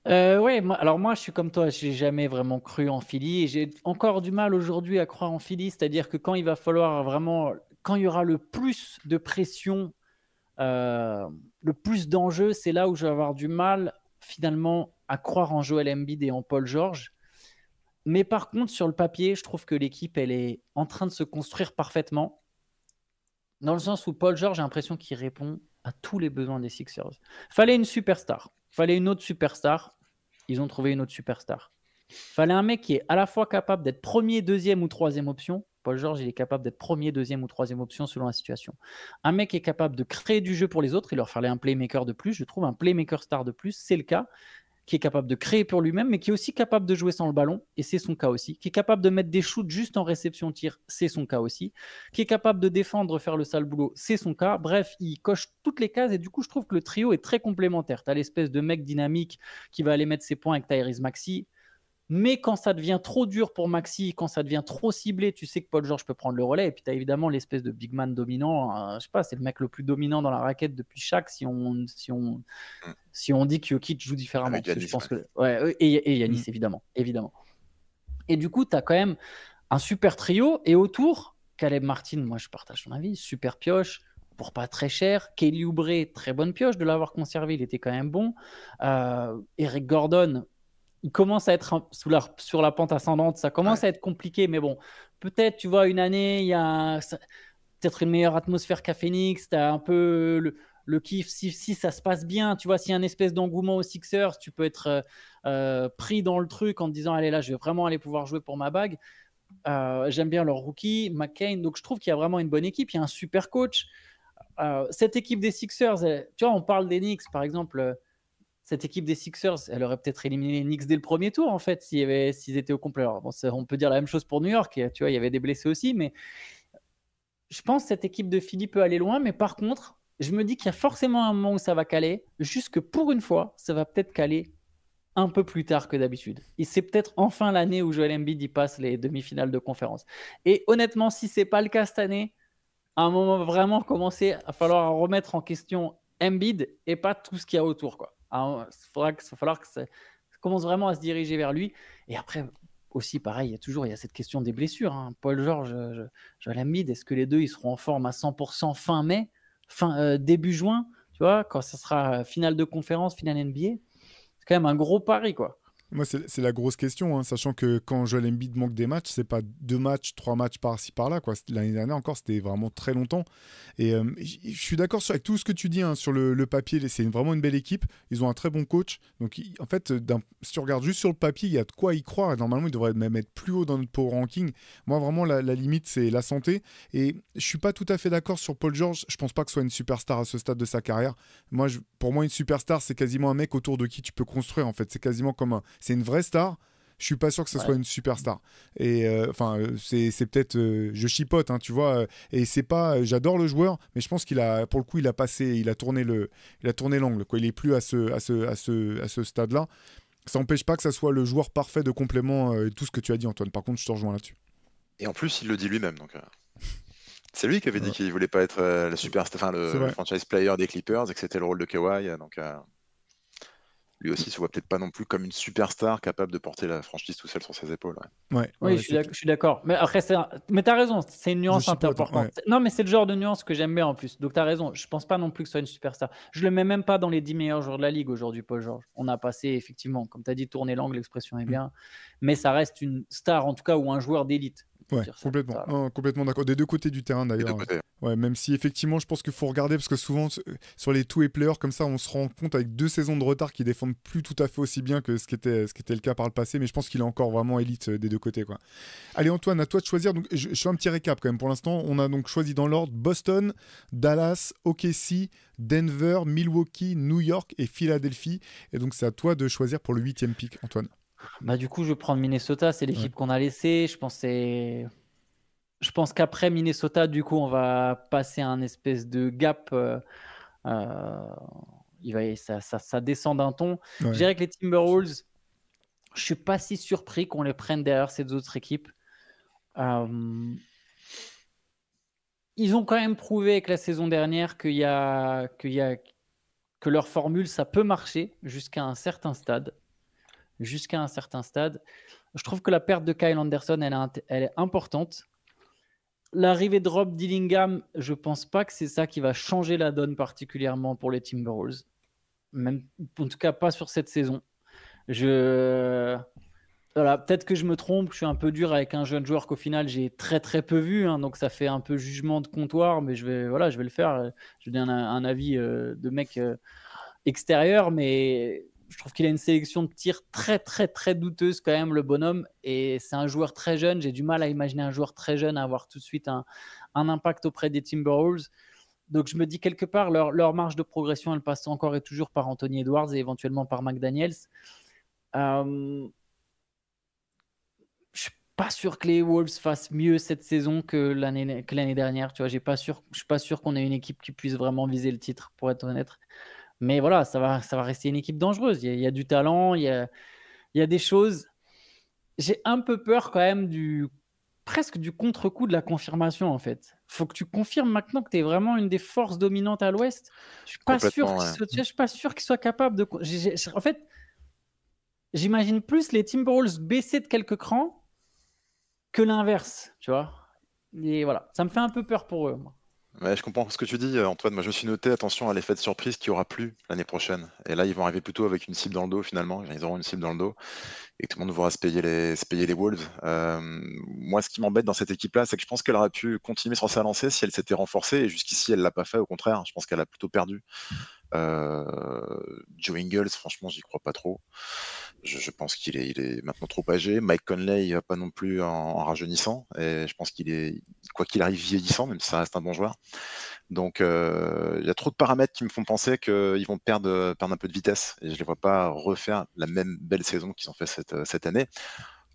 Ouais, alors moi je suis comme toi, j'ai jamais vraiment cru en Philly et j'ai encore du mal aujourd'hui à croire en Philly, c'est-à-dire que quand il va falloir vraiment, quand il y aura le plus de pression, le plus d'enjeux, c'est là où je vais avoir du mal finalement à croire en Joel Embiid et en Paul George. Mais par contre, sur le papier, je trouve que l'équipe, elle est en train de se construire parfaitement, dans le sens où Paul George, j'ai l'impression qu'il répond à tous les besoins des Sixers. Fallait une superstar, fallait une autre superstar. Ils ont trouvé une autre superstar. Fallait un mec qui est à la fois capable d'être premier, deuxième ou troisième option. Paul George, il est capable d'être premier, deuxième ou troisième option selon la situation. Un mec qui est capable de créer du jeu pour les autres. Il leur fallait un playmaker de plus. Je trouve un playmaker star de plus. C'est le cas. Qui est capable de créer pour lui-même, mais qui est aussi capable de jouer sans le ballon, et c'est son cas aussi. Qui est capable de mettre des shoots juste en réception tir, c'est son cas aussi. Qui est capable de défendre, faire le sale boulot, c'est son cas. Bref, il coche toutes les cases, et du coup, je trouve que le trio est très complémentaire. Tu as l'espèce de mec dynamique qui va aller mettre ses points avec Tyrese Maxey. Mais quand ça devient trop dur pour Maxey, quand ça devient trop ciblé, tu sais que Paul George peut prendre le relais. Et puis tu as évidemment l'espèce de big man dominant. Je sais pas, c'est le mec le plus dominant dans la raquette depuis Shaq, si on dit que Jokic joue différemment. Yanis, je pense que, et Yanis, évidemment. Et du coup, tu as quand même un super trio. Et autour, Caleb Martin, moi je partage ton avis, super pioche. Pour pas très cher. Kelly Oubre, très bonne pioche de l'avoir conservé, il était quand même bon. Eric Gordon, il commence à être sur la pente ascendante, ça commence à être compliqué, mais bon, peut-être, tu vois, une année, il y a peut-être une meilleure atmosphère qu'à Phoenix, tu as un peu le kiff, si ça se passe bien, tu vois, s'il y a une espèce d'engouement aux Sixers, tu peux être pris dans le truc en te disant, allez là, je vais vraiment aller pouvoir jouer pour ma bague. J'aime bien leur rookie, McCain, donc je trouve qu'il y a vraiment une bonne équipe, il y a un super coach. Cette équipe des Sixers, tu vois, on parle des Knicks, par exemple. Cette équipe des Sixers, elle aurait peut-être éliminé les Knicks dès le premier tour, en fait, s'ils étaient au complet. Alors, bon, on peut dire la même chose pour New York, tu vois, il y avait des blessés aussi, mais je pense que cette équipe de Philly peut aller loin, mais par contre, je me dis qu'il y a forcément un moment où ça va caler, juste que pour une fois, ça va peut-être caler un peu plus tard que d'habitude. Et c'est peut-être enfin l'année où Joel Embiid y passe les demi-finales de conférence. Et honnêtement, si ce n'est pas le cas cette année, à un moment vraiment commencer à falloir remettre en question Embiid et pas tout ce qu'il y a autour, quoi. Il va falloir que ça commence vraiment à se diriger vers lui. Et après, aussi, pareil, il y a cette question des blessures. Hein. Paul George, Joel Embiid, est-ce que les deux ils seront en forme à 100% fin mai, début juin, tu vois, quand ça sera finale de conférence, finale NBA? C'est quand même un gros pari, quoi. Moi, c'est la grosse question, hein, sachant que quand Joel Embiid manque des matchs, c'est pas 2 matchs, 3 matchs par-ci par-là. L'année dernière encore, c'était vraiment très longtemps. Et je suis d'accord avec tout ce que tu dis hein, sur le papier. C'est vraiment une belle équipe. Ils ont un très bon coach. Donc, en fait, si tu regardes juste sur le papier, il y a de quoi y croire. Et normalement, ils devraient même être plus haut dans notre power ranking. Moi, vraiment, la limite, c'est la santé. Et je suis pas tout à fait d'accord sur Paul George. Je pense pas que ce soit une superstar à ce stade de sa carrière. Pour moi, une superstar, c'est quasiment un mec autour de qui tu peux construire. En fait, c'est quasiment comme c'est une vraie star. Je suis pas sûr que ce soit une superstar. Et c'est peut-être je chipote, hein, tu vois. Et c'est pas, j'adore le joueur, mais je pense pour le coup, il a tourné l'angle. Quoi. Il est plus à ce stade-là. Ça n'empêche pas que ça soit le joueur parfait de complément. Tout ce que tu as dit, Antoine. Par contre, je te rejoins là-dessus. Et en plus, il le dit lui-même. Donc, c'est lui qui avait dit qu'il voulait pas être le franchise player des Clippers et que c'était le rôle de Kawhi. Donc. Lui aussi se voit peut-être pas non plus comme une superstar capable de porter la franchise tout seul sur ses épaules. Oui, je suis d'accord. Mais après, mais t'as raison, c'est une nuance importante. Ouais. Non, mais c'est le genre de nuance que j'aime bien en plus. Donc t'as raison, je pense pas non plus que ce soit une superstar. Je le mets même pas dans les 10 meilleurs joueurs de la ligue aujourd'hui, Paul George. On a passé effectivement, comme tu as dit, tourner l'angle, l'expression est bien, mais ça reste une star en tout cas ou un joueur d'élite. Ouais, dire ça complètement. comme ça, Non, complètement d'accord. Des deux côtés du terrain Des deux d'ailleurs. côtés. Ouais, même si effectivement, je pense qu'il faut regarder parce que souvent sur les two-way players comme ça, on se rend compte avec 2 saisons de retard qu'ils défendent plus tout à fait aussi bien que ce qui était le cas par le passé. Mais je pense qu'il est encore vraiment élite des deux côtés, quoi. Allez Antoine, à toi de choisir. Donc, je fais un petit récap quand même. Pour l'instant, on a donc choisi dans l'ordre Boston, Dallas, OKC, Denver, Milwaukee, New York et Philadelphie. Et donc c'est à toi de choisir pour le 8e pick, Antoine. Bah, du coup, je vais prendre Minnesota. C'est l'équipe qu'on a laissée. Je pense qu'après Minnesota, du coup, on va passer un espèce de gap. Ça descend d'un ton. Ouais. Je dirais que les Timberwolves, je suis pas si surpris qu'on les prenne derrière ces autres équipes. Ils ont quand même prouvé avec la saison dernière que leur formule, ça peut marcher jusqu'à un certain stade. Je trouve que la perte de Kyle Anderson, elle est importante. L'arrivée de Rob Dillingham, je pense pas que c'est ça qui va changer la donne particulièrement pour les Timberwolves. Même, en tout cas, pas sur cette saison. Voilà, peut-être que je me trompe, je suis un peu dur avec un jeune joueur qu'au final j'ai très très peu vu, hein, donc ça fait un peu jugement de comptoir, mais je vais le faire. Je donne un avis de mec extérieur, mais je trouve qu'il a une sélection de tirs très très très douteuse quand même, le bonhomme, et c'est un joueur très jeune. J'ai du mal à imaginer un joueur très jeune avoir tout de suite un impact auprès des Timberwolves. Donc je me dis quelque part leur marge de progression, elle passe encore et toujours par Anthony Edwards et éventuellement par McDaniels. Je suis pas sûr que les Wolves fassent mieux cette saison que l'année dernière. Tu vois, je suis pas sûr qu'on ait une équipe qui puisse vraiment viser le titre, pour être honnête. Mais voilà, ça va rester une équipe dangereuse. Il y a du talent, il y a des choses. J'ai un peu peur quand même presque du contre-coup de la confirmation, en fait. Faut que tu confirmes maintenant que tu es vraiment une des forces dominantes à l'Ouest. Je suis pas sûr je suis pas sûr qu'ils soient capables de. En fait, j'imagine plus les Timberwolves baisser de quelques crans que l'inverse, tu vois. Et voilà, ça me fait un peu peur pour eux, moi. Ouais, je comprends ce que tu dis, Antoine. Moi, je me suis noté, attention à l'effet de surprise qu'il n'y aura plus l'année prochaine. Et là, ils vont arriver plutôt avec une cible dans le dos, finalement. Ils auront une cible dans le dos et tout le monde voudra se payer les Wolves. Moi, ce qui m'embête dans cette équipe-là, c'est que je pense qu'elle aurait pu continuer sur sa lancée si elle s'était renforcée. Et jusqu'ici, elle ne l'a pas fait. Au contraire, je pense qu'elle a plutôt perdu. Joe Ingles, franchement, j'y crois pas trop. Je pense qu'il est maintenant trop âgé. Mike Conley, il va pas non plus en rajeunissant. Et je pense qu'il est, quoi qu'il arrive, vieillissant, même si ça reste un bon joueur. Donc, il y a trop de paramètres qui me font penser qu'ils vont perdre un peu de vitesse. Et je les vois pas refaire la même belle saison qu'ils ont fait cette année.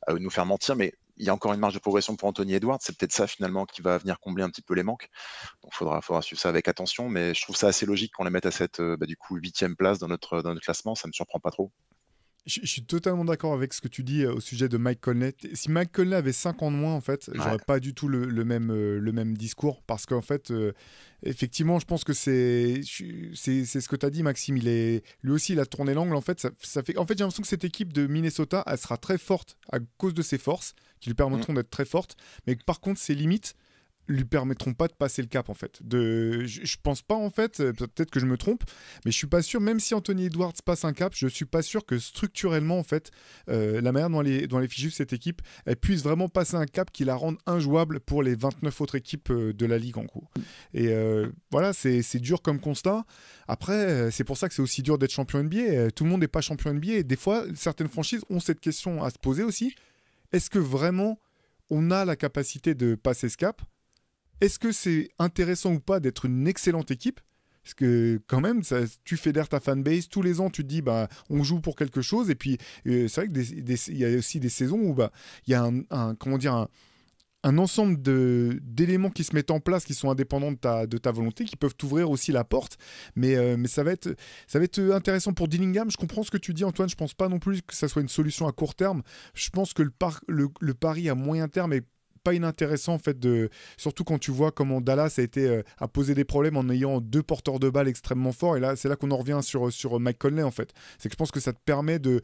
À nous faire mentir, mais il y a encore une marge de progression pour Anthony Edwards. C'est peut-être ça finalement qui va venir combler un petit peu les manques. Donc, faudra suivre ça avec attention. Mais je trouve ça assez logique qu'on les mette à cette du coup 8e place dans notre classement. Ça me surprend pas trop. Je suis totalement d'accord avec ce que tu dis au sujet de Mike Conley. Si Mike Conley avait 5 ans de moins, en fait, j'aurais pas du tout le même discours. Parce qu'en fait, effectivement, je pense que c'est ce que tu as dit, Maxime. Lui aussi, il a tourné l'angle. En fait, ça fait... En fait, j'ai l'impression que cette équipe de Minnesota, elle sera très forte à cause de ses forces, qui lui permettront d'être très forte. Mais par contre, ses limites lui permettront pas de passer le cap, en fait. Je pense pas, en fait, peut-être que je me trompe, mais je suis pas sûr, même si Anthony Edwards passe un cap, je suis pas sûr que structurellement, en fait, la manière dont les fichiers de cette équipe, elle puisse vraiment passer un cap qui la rende injouable pour les 29 autres équipes de la Ligue en cours. Et voilà, c'est dur comme constat. Après, c'est pour ça que c'est aussi dur d'être champion NBA. Tout le monde n'est pas champion NBA. Et des fois, certaines franchises ont cette question à se poser aussi. Est-ce que vraiment on a la capacité de passer ce cap ? Est-ce que c'est intéressant ou pas d'être une excellente équipe ? Parce que quand même, tu fédères ta fanbase. Tous les ans, tu te dis, bah, on joue pour quelque chose. Et puis, c'est vrai qu'il y a aussi des saisons où il y a un ensemble d'éléments qui se mettent en place, qui sont indépendants de ta volonté, qui peuvent t'ouvrir aussi la porte. Mais ça va être intéressant pour Dillingham. Je comprends ce que tu dis, Antoine. Je ne pense pas non plus que ça soit une solution à court terme. Je pense que le pari à moyen terme est pas inintéressant en fait, surtout quand tu vois comment Dallas a posé des problèmes en ayant 2 porteurs de balles extrêmement forts. Et là, c'est là qu'on en revient sur Mike Conley, en fait. C'est que je pense que ça te permet de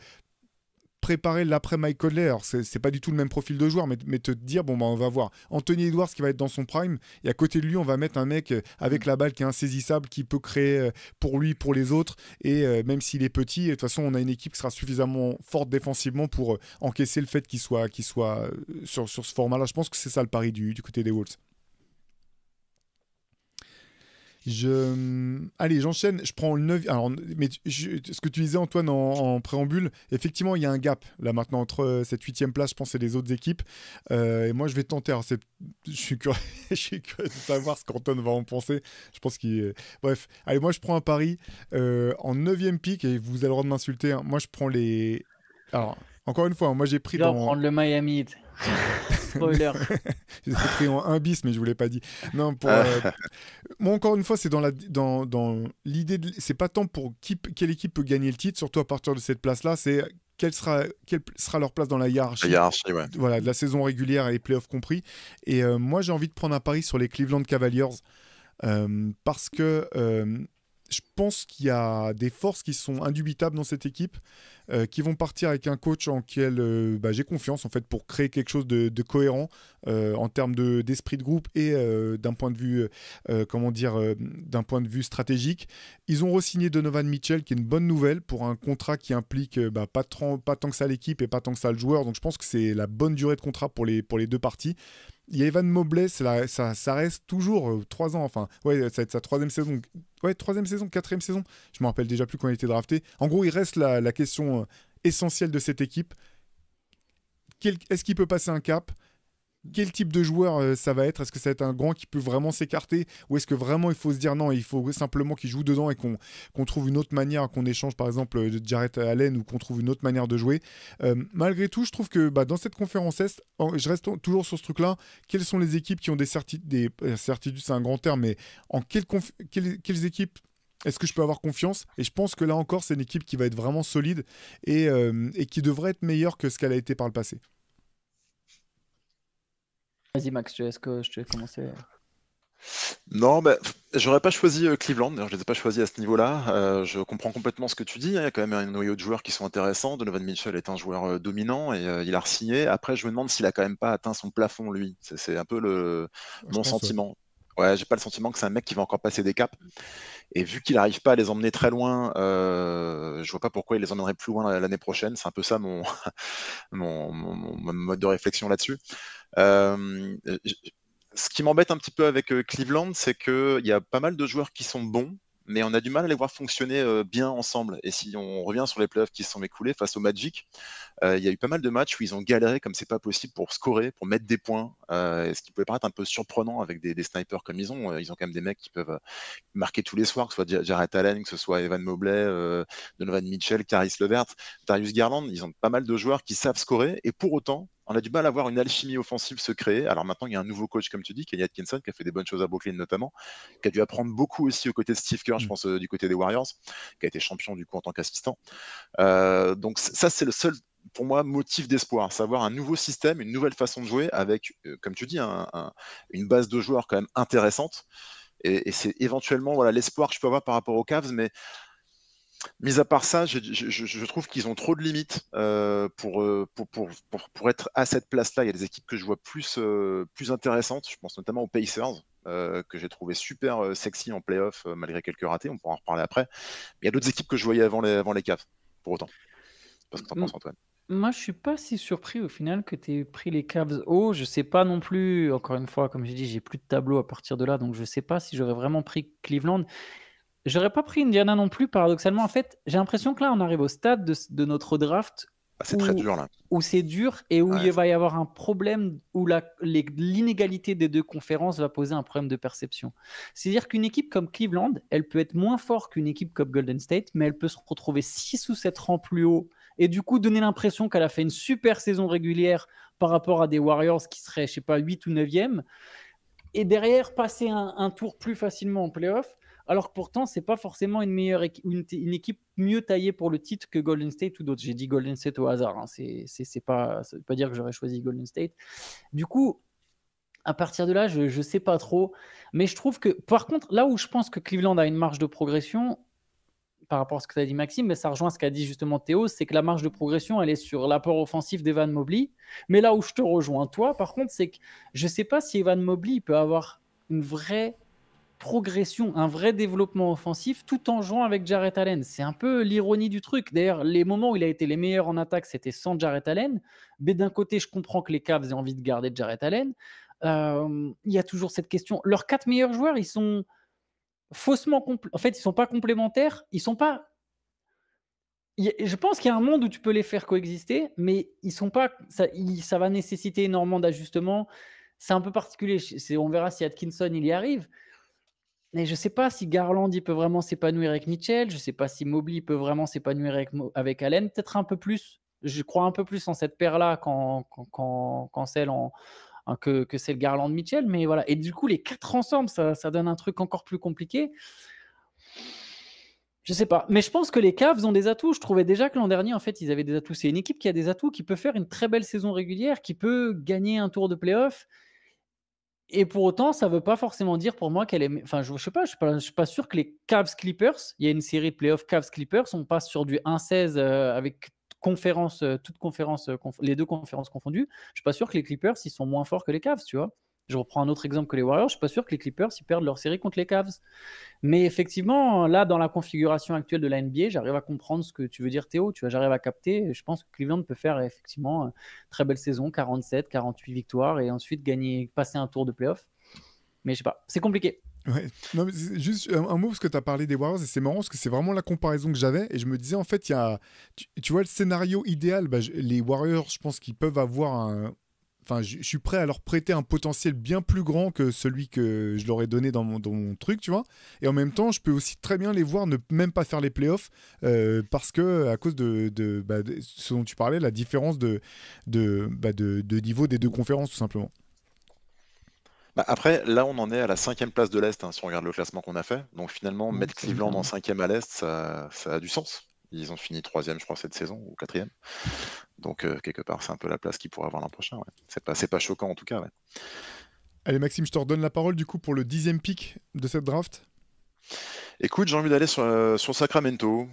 préparer l'après Mike Conley. Alors, c'est pas du tout le même profil de joueur, mais te dire, bon, bah, on va voir Anthony Edwards qui va être dans son prime, et à côté de lui, on va mettre un mec avec la balle qui est insaisissable, qui peut créer pour lui, pour les autres, et même s'il est petit, de toute façon, on a une équipe qui sera suffisamment forte défensivement pour encaisser le fait qu'il soit sur ce format-là. Je pense que c'est ça le pari du côté des Wolves. Allez, j'enchaîne. Je prends le 9. Alors, ce que tu disais, Antoine, en préambule, effectivement, il y a un gap là maintenant entre cette 8e place, je pense, et les autres équipes. Et moi, je vais tenter. Alors, je suis curieux de savoir ce qu'Antoine va en penser. Je pense qu'il. Bref, allez, moi, je prends un pari en 9e pick, et vous avez le droit de m'insulter. Hein. Moi, je prends les. Alors, encore une fois, moi, j'ai pris dans. Prendre le Miami Heat. Spoiler. J'ai pris en 1 bis, mais je vous l'ai pas dit. Non, moi encore une fois, c'est dans l'idée c'est pas tant pour quelle équipe peut gagner le titre, surtout à partir de cette place-là, c'est quelle sera leur place dans la hiérarchie. Ouais. Voilà, de la saison régulière et les playoffs compris. Et moi, j'ai envie de prendre un pari sur les Cleveland Cavaliers parce que je pense qu'il y a des forces qui sont indubitables dans cette équipe, qui vont partir avec un coach en qui j'ai confiance en fait pour créer quelque chose de cohérent en termes d'esprit de groupe et d'un point de vue d'un point de vue stratégique. Ils ont re-signé Donovan Mitchell, qui est une bonne nouvelle pour un contrat qui implique pas tant que ça l'équipe et pas tant que ça le joueur. Donc je pense que c'est la bonne durée de contrat pour les deux parties. Il y a Evan Mobley, ça reste toujours 3 ans, enfin, ouais, ça va être sa 3e saison. Ouais, 3e saison, 4e saison. Je me rappelle déjà plus quand il était drafté. En gros, il reste la question essentielle de cette équipe. Est-ce qu'il peut passer un cap ? Quel type de joueur ça va être ? Est-ce que ça va être un grand qui peut vraiment s'écarter ? Ou est-ce que vraiment il faut se dire non, il faut simplement qu'il joue dedans et qu'on trouve une autre manière, qu'on échange par exemple de Jarrett Allen ou qu'on trouve une autre manière de jouer. Malgré tout, je trouve que dans cette conférence Est, je reste toujours sur ce truc-là. Quelles sont les équipes qui ont des certitudes, c'est un grand terme, mais en quelles équipes est-ce que je peux avoir confiance ? Et je pense que là encore, c'est une équipe qui va être vraiment solide et qui devrait être meilleure que ce qu'elle a été par le passé. Vas-y Max, est-ce que je te laisse commencer ? Non, j'aurais pas choisi Cleveland, je les ai pas choisis à ce niveau-là. Je comprends complètement ce que tu dis, il y a quand même un noyau de joueurs qui sont intéressants. Donovan Mitchell est un joueur dominant et il a re-signé. Après, je me demande s'il a quand même pas atteint son plafond, lui. C'est un peu mon sentiment. Ouais, j'ai pas le sentiment que c'est un mec qui va encore passer des caps. Et vu qu'il n'arrive pas à les emmener très loin, je vois pas pourquoi il les emmènerait plus loin l'année prochaine. C'est un peu ça mon mode de réflexion là-dessus. Ce qui m'embête un petit peu avec Cleveland, c'est qu'il y a pas mal de joueurs qui sont bons, mais on a du mal à les voir fonctionner bien ensemble. Et si on revient sur les playoffs qui se sont écoulés face au Magic, il y a eu pas mal de matchs où ils ont galéré comme c'est pas possible pour scorer, pour mettre des points, ce qui pouvait paraître un peu surprenant avec des snipers comme ils ont. Ils ont quand même des mecs qui peuvent marquer tous les soirs, que ce soit Jarrett Allen, que ce soit Evan Mobley, Donovan Mitchell, Caris LeVert, Darius Garland. Ils ont pas mal de joueurs qui savent scorer, et pour autant, on a du mal à voir une alchimie offensive se créer. Alors maintenant, il y a un nouveau coach, comme tu dis, Kenny Atkinson, qui a fait des bonnes choses à Brooklyn notamment, qui a dû apprendre beaucoup aussi aux côtés de Steve Kerr, je pense, du côté des Warriors, qui a été champion du coup en tant qu'assistant. Donc ça, c'est le seul, pour moi, motif d'espoir, savoir un nouveau système, une nouvelle façon de jouer avec, comme tu dis, une base de joueurs quand même intéressante. Et c'est éventuellement l'espoir que je peux avoir par rapport aux Cavs, mais mis à part ça, je trouve qu'ils ont trop de limites pour être à cette place-là. Il y a des équipes que je vois plus intéressantes. Je pense notamment aux Pacers, que j'ai trouvé super sexy en playoff, malgré quelques ratés. On pourra en reparler après. Mais il y a d'autres équipes que je voyais avant les Cavs, pour autant. Parce que t'en penses, Antoine? Moi, je suis pas si surpris au final que tu aies pris les Cavs haut. Je sais pas non plus, encore une fois, comme j'ai dit, j'ai plus de tableau à partir de là, donc je sais pas si j'aurais vraiment pris Cleveland. J'aurais pas pris Indiana non plus, paradoxalement. En fait, j'ai l'impression que là, on arrive au stade de notre draft c'est très dur là. Où c'est dur et où il va y avoir un problème, où l'inégalité des deux conférences va poser un problème de perception. C'est-à-dire qu'une équipe comme Cleveland, elle peut être moins forte qu'une équipe comme Golden State, mais elle peut se retrouver 6 ou 7 rangs plus haut et du coup donner l'impression qu'elle a fait une super saison régulière par rapport à des Warriors qui seraient, je sais pas, 8 ou 9e, et derrière passer un tour plus facilement en playoff, alors que pourtant, c'est pas forcément une équipe mieux taillée pour le titre que Golden State ou d'autres. J'ai dit Golden State au hasard, hein. Ça veut pas dire que j'aurais choisi Golden State. Du coup, à partir de là, je sais pas trop, mais je trouve que, par contre, là où je pense que Cleveland a une marge de progression, par rapport à ce que tu as dit Maxime, mais ça rejoint ce qu'a dit justement Théo, c'est que la marge de progression, elle est sur l'apport offensif d'Evan Mobley. Mais là où je te rejoins, toi, par contre, c'est que je ne sais pas si Evan Mobley peut avoir une vraie progression, un vrai développement offensif tout en jouant avec Jarrett Allen. C'est un peu l'ironie du truc. D'ailleurs, les moments où il a été les meilleurs en attaque, c'était sans Jarrett Allen. Mais d'un côté, je comprends que les Cavs aient envie de garder Jarrett Allen. Il y a toujours cette question. Leurs 4 meilleurs joueurs, ils sont faussement en fait, ils sont pas complémentaires. Ils sont pas. Je pense qu'il y a un monde où tu peux les faire coexister, mais ils sont pas. Ça va nécessiter énormément d'ajustements. C'est un peu particulier. On verra si Atkinson il y arrive. Mais je ne sais pas si Garland il peut vraiment s'épanouir avec Mitchell. Je ne sais pas si Mobley peut vraiment s'épanouir avec Allen. Peut-être un peu plus. Je crois un peu plus en cette paire-là qu'en celle que c'est le Garland Mitchell. Mais voilà. Et du coup, les 4 ensemble, ça donne un truc encore plus compliqué. Je sais pas. Mais je pense que les Cavs ont des atouts. Je trouvais déjà que l'an dernier, en fait, ils avaient des atouts. C'est une équipe qui a des atouts, qui peut faire une très belle saison régulière, qui peut gagner un tour de playoff. Et pour autant, ça ne veut pas forcément dire pour moi qu'elle est. Enfin, je ne sais pas, je ne suis pas sûr que les Cavs Clippers, il y a une série de playoffs Cavs Clippers, on passe sur du 1-16 avec conférence, toutes conférences, les 2 conférences confondues. Je ne suis pas sûr que les Clippers, ils sont moins forts que les Cavs, tu vois. Je reprends un autre exemple que les Warriors, je ne suis pas sûr que les Clippers, ils perdent leur série contre les Cavs. Mais effectivement, là, dans la configuration actuelle de la NBA, j'arrive à comprendre ce que tu veux dire, Théo. Tu vois, j'arrive à capter. Je pense que Cleveland peut faire effectivement une très belle saison, 47, 48 victoires, et ensuite passer un tour de playoff. Mais je sais pas, c'est compliqué. Ouais. Non, mais juste un mot parce que tu as parlé des Warriors et c'est marrant parce que c'est vraiment la comparaison que j'avais et je me disais en fait, tu vois le scénario idéal, les Warriors, je pense qu'ils peuvent avoir un. Enfin, je suis prêt à leur prêter un potentiel bien plus grand que celui que je leur ai donné dans mon truc, tu vois. Et en même temps, je peux aussi très bien les voir ne même pas faire les playoffs parce que à cause de ce dont tu parlais, la différence de niveau des 2 conférences, tout simplement. Après, là, on en est à la 5e place de l'Est, hein, si on regarde le classement qu'on a fait. Donc finalement, mettre Cleveland en 5e à l'Est, ça a du sens. Ils ont fini 3e, je crois, cette saison, ou 4e. Donc, quelque part, c'est un peu la place qu'ils pourraient avoir l'an prochain. Ouais. C'est pas choquant, en tout cas. Ouais. Allez, Maxime, je te redonne la parole, du coup, pour le 10e pick de cette draft. Écoute, j'ai envie d'aller sur Sacramento.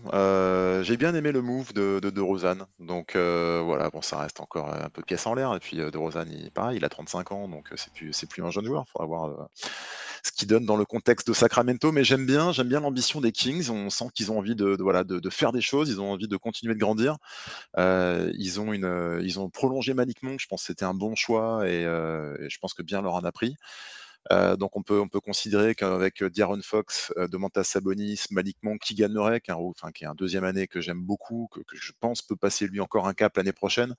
J'ai bien aimé le move de DeRozan. Donc, voilà, bon, ça reste encore un peu pièce en l'air. Et puis, DeRozan, pareil, il a 35 ans, donc c'est plus un jeune joueur. Il faudra voir ce qu'il donne dans le contexte de Sacramento. Mais j'aime bien l'ambition des Kings. On sent qu'ils ont envie de faire des choses. Ils ont envie de continuer de grandir. Ils ont prolongé Malik Monk. Je pense que c'était un bon choix et je pense que bien leur en a pris. Donc on peut considérer qu'avec De'Aaron Fox, Domantas Sabonis, Malik Monk, Keegan Murray, qui est un 2e année que j'aime beaucoup, que je pense peut passer lui encore un cap l'année prochaine,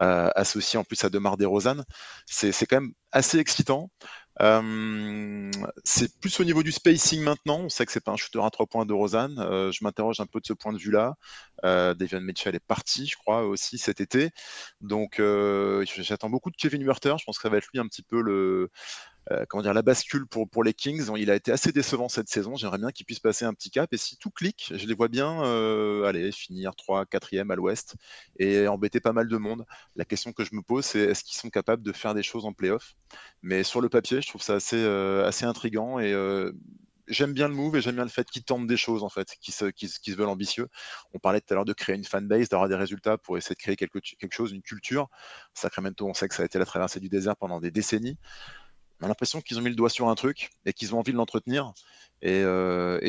associé en plus à DeMar DeRozan, c'est quand même assez excitant. C'est plus au niveau du spacing maintenant. On sait que c'est pas un shooter à 3 points de DeRozan. Je m'interroge un peu de ce point de vue-là. Davion Mitchell est parti, je crois, aussi cet été. Donc j'attends beaucoup de Kevin Huerter. Je pense que ça va être lui un petit peu la bascule pour les Kings. Il a été assez décevant cette saison. J'aimerais bien qu'il puisse passer un petit cap. Et si tout clique, je les vois bien finir 3, 4e à l'ouest et embêter pas mal de monde. La question que je me pose, c'est est-ce qu'ils sont capables de faire des choses en play-off? Mais sur le papier, je trouve ça assez intriguant et j'aime bien le move et j'aime bien le fait qu'ils tentent des choses en fait, qu'ils se veulent ambitieux. On parlait tout à l'heure de créer une fanbase, d'avoir des résultats pour essayer de créer quelque chose, une culture. Sacramento, on sait que ça a été la traversée du désert pendant des décennies. On a l'impression qu'ils ont mis le doigt sur un truc et qu'ils ont envie de l'entretenir. Et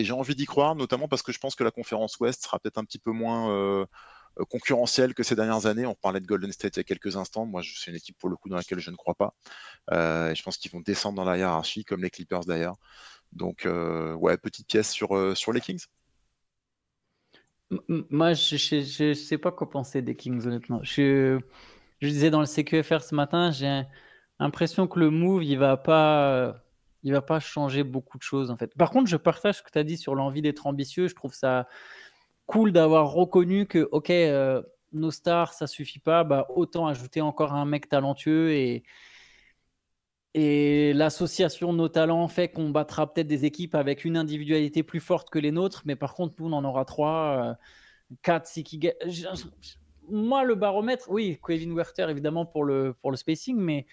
j'ai envie d'y croire, notamment parce que je pense que la conférence Ouest sera peut-être un petit peu moins concurrentielle que ces dernières années. On parlait de Golden State il y a quelques instants. Moi, c'est une équipe pour le coup dans laquelle je ne crois pas. Et je pense qu'ils vont descendre dans la hiérarchie, comme les Clippers d'ailleurs. Donc, petite pièce sur les Kings. Moi, je sais pas quoi penser des Kings, honnêtement. Je disais dans le CQFR ce matin, j'ai l'impression que le move, il va pas changer beaucoup de choses, en fait. Par contre, je partage ce que tu as dit sur l'envie d'être ambitieux. Je trouve ça cool d'avoir reconnu que, OK, nos stars, ça suffit pas, autant ajouter encore un mec talentueux et l'association de nos talents fait qu'on battra peut-être des équipes avec une individualité plus forte que les nôtres, mais par contre, nous, on en aura 3, 4, 6 qui gagnent. Moi, le baromètre, oui, Kevin Huerter, évidemment, pour le spacing, mais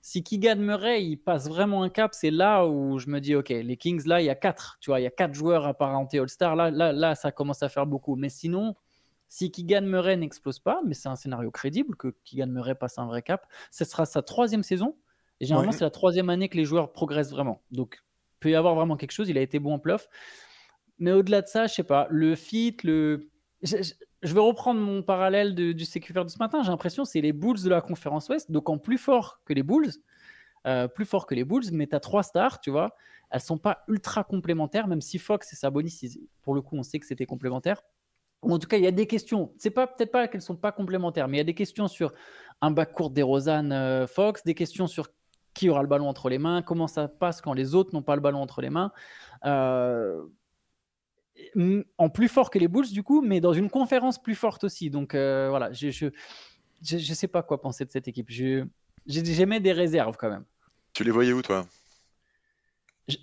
Si Keegan Murray, il passe vraiment un cap, c'est là où je me dis, OK, les Kings, là, il y a 4. Tu vois, il y a 4 joueurs apparentés All-Star. Là, ça commence à faire beaucoup. Mais sinon, si Keegan Murray n'explose pas, mais c'est un scénario crédible que Keegan Murray passe un vrai cap, ce sera sa 3e saison. Et généralement, c'est la 3e année que les joueurs progressent vraiment. Donc, il peut y avoir vraiment quelque chose. Il a été bon en playoff. Mais au-delà de ça, je sais pas, le fit, je vais reprendre mon parallèle du CQFR de ce matin. J'ai l'impression que c'est les Bulls de la conférence Ouest, donc en plus fort que les Bulls, mais tu as 3 stars, tu vois. Elles sont pas ultra complémentaires, même si Fox et Sabonis, pour le coup, on sait que c'était complémentaire. Ou en tout cas, il y a des questions. C'est peut-être pas qu'elles sont pas complémentaires, mais il y a des questions sur un backcourt DeRozan, Fox, des questions sur qui aura le ballon entre les mains, comment ça passe quand les autres n'ont pas le ballon entre les mains. En plus fort que les Bulls du coup, mais dans une conférence plus forte aussi. Donc voilà, je sais pas quoi penser de cette équipe. J'émets des réserves quand même. Tu les voyais où toi? Je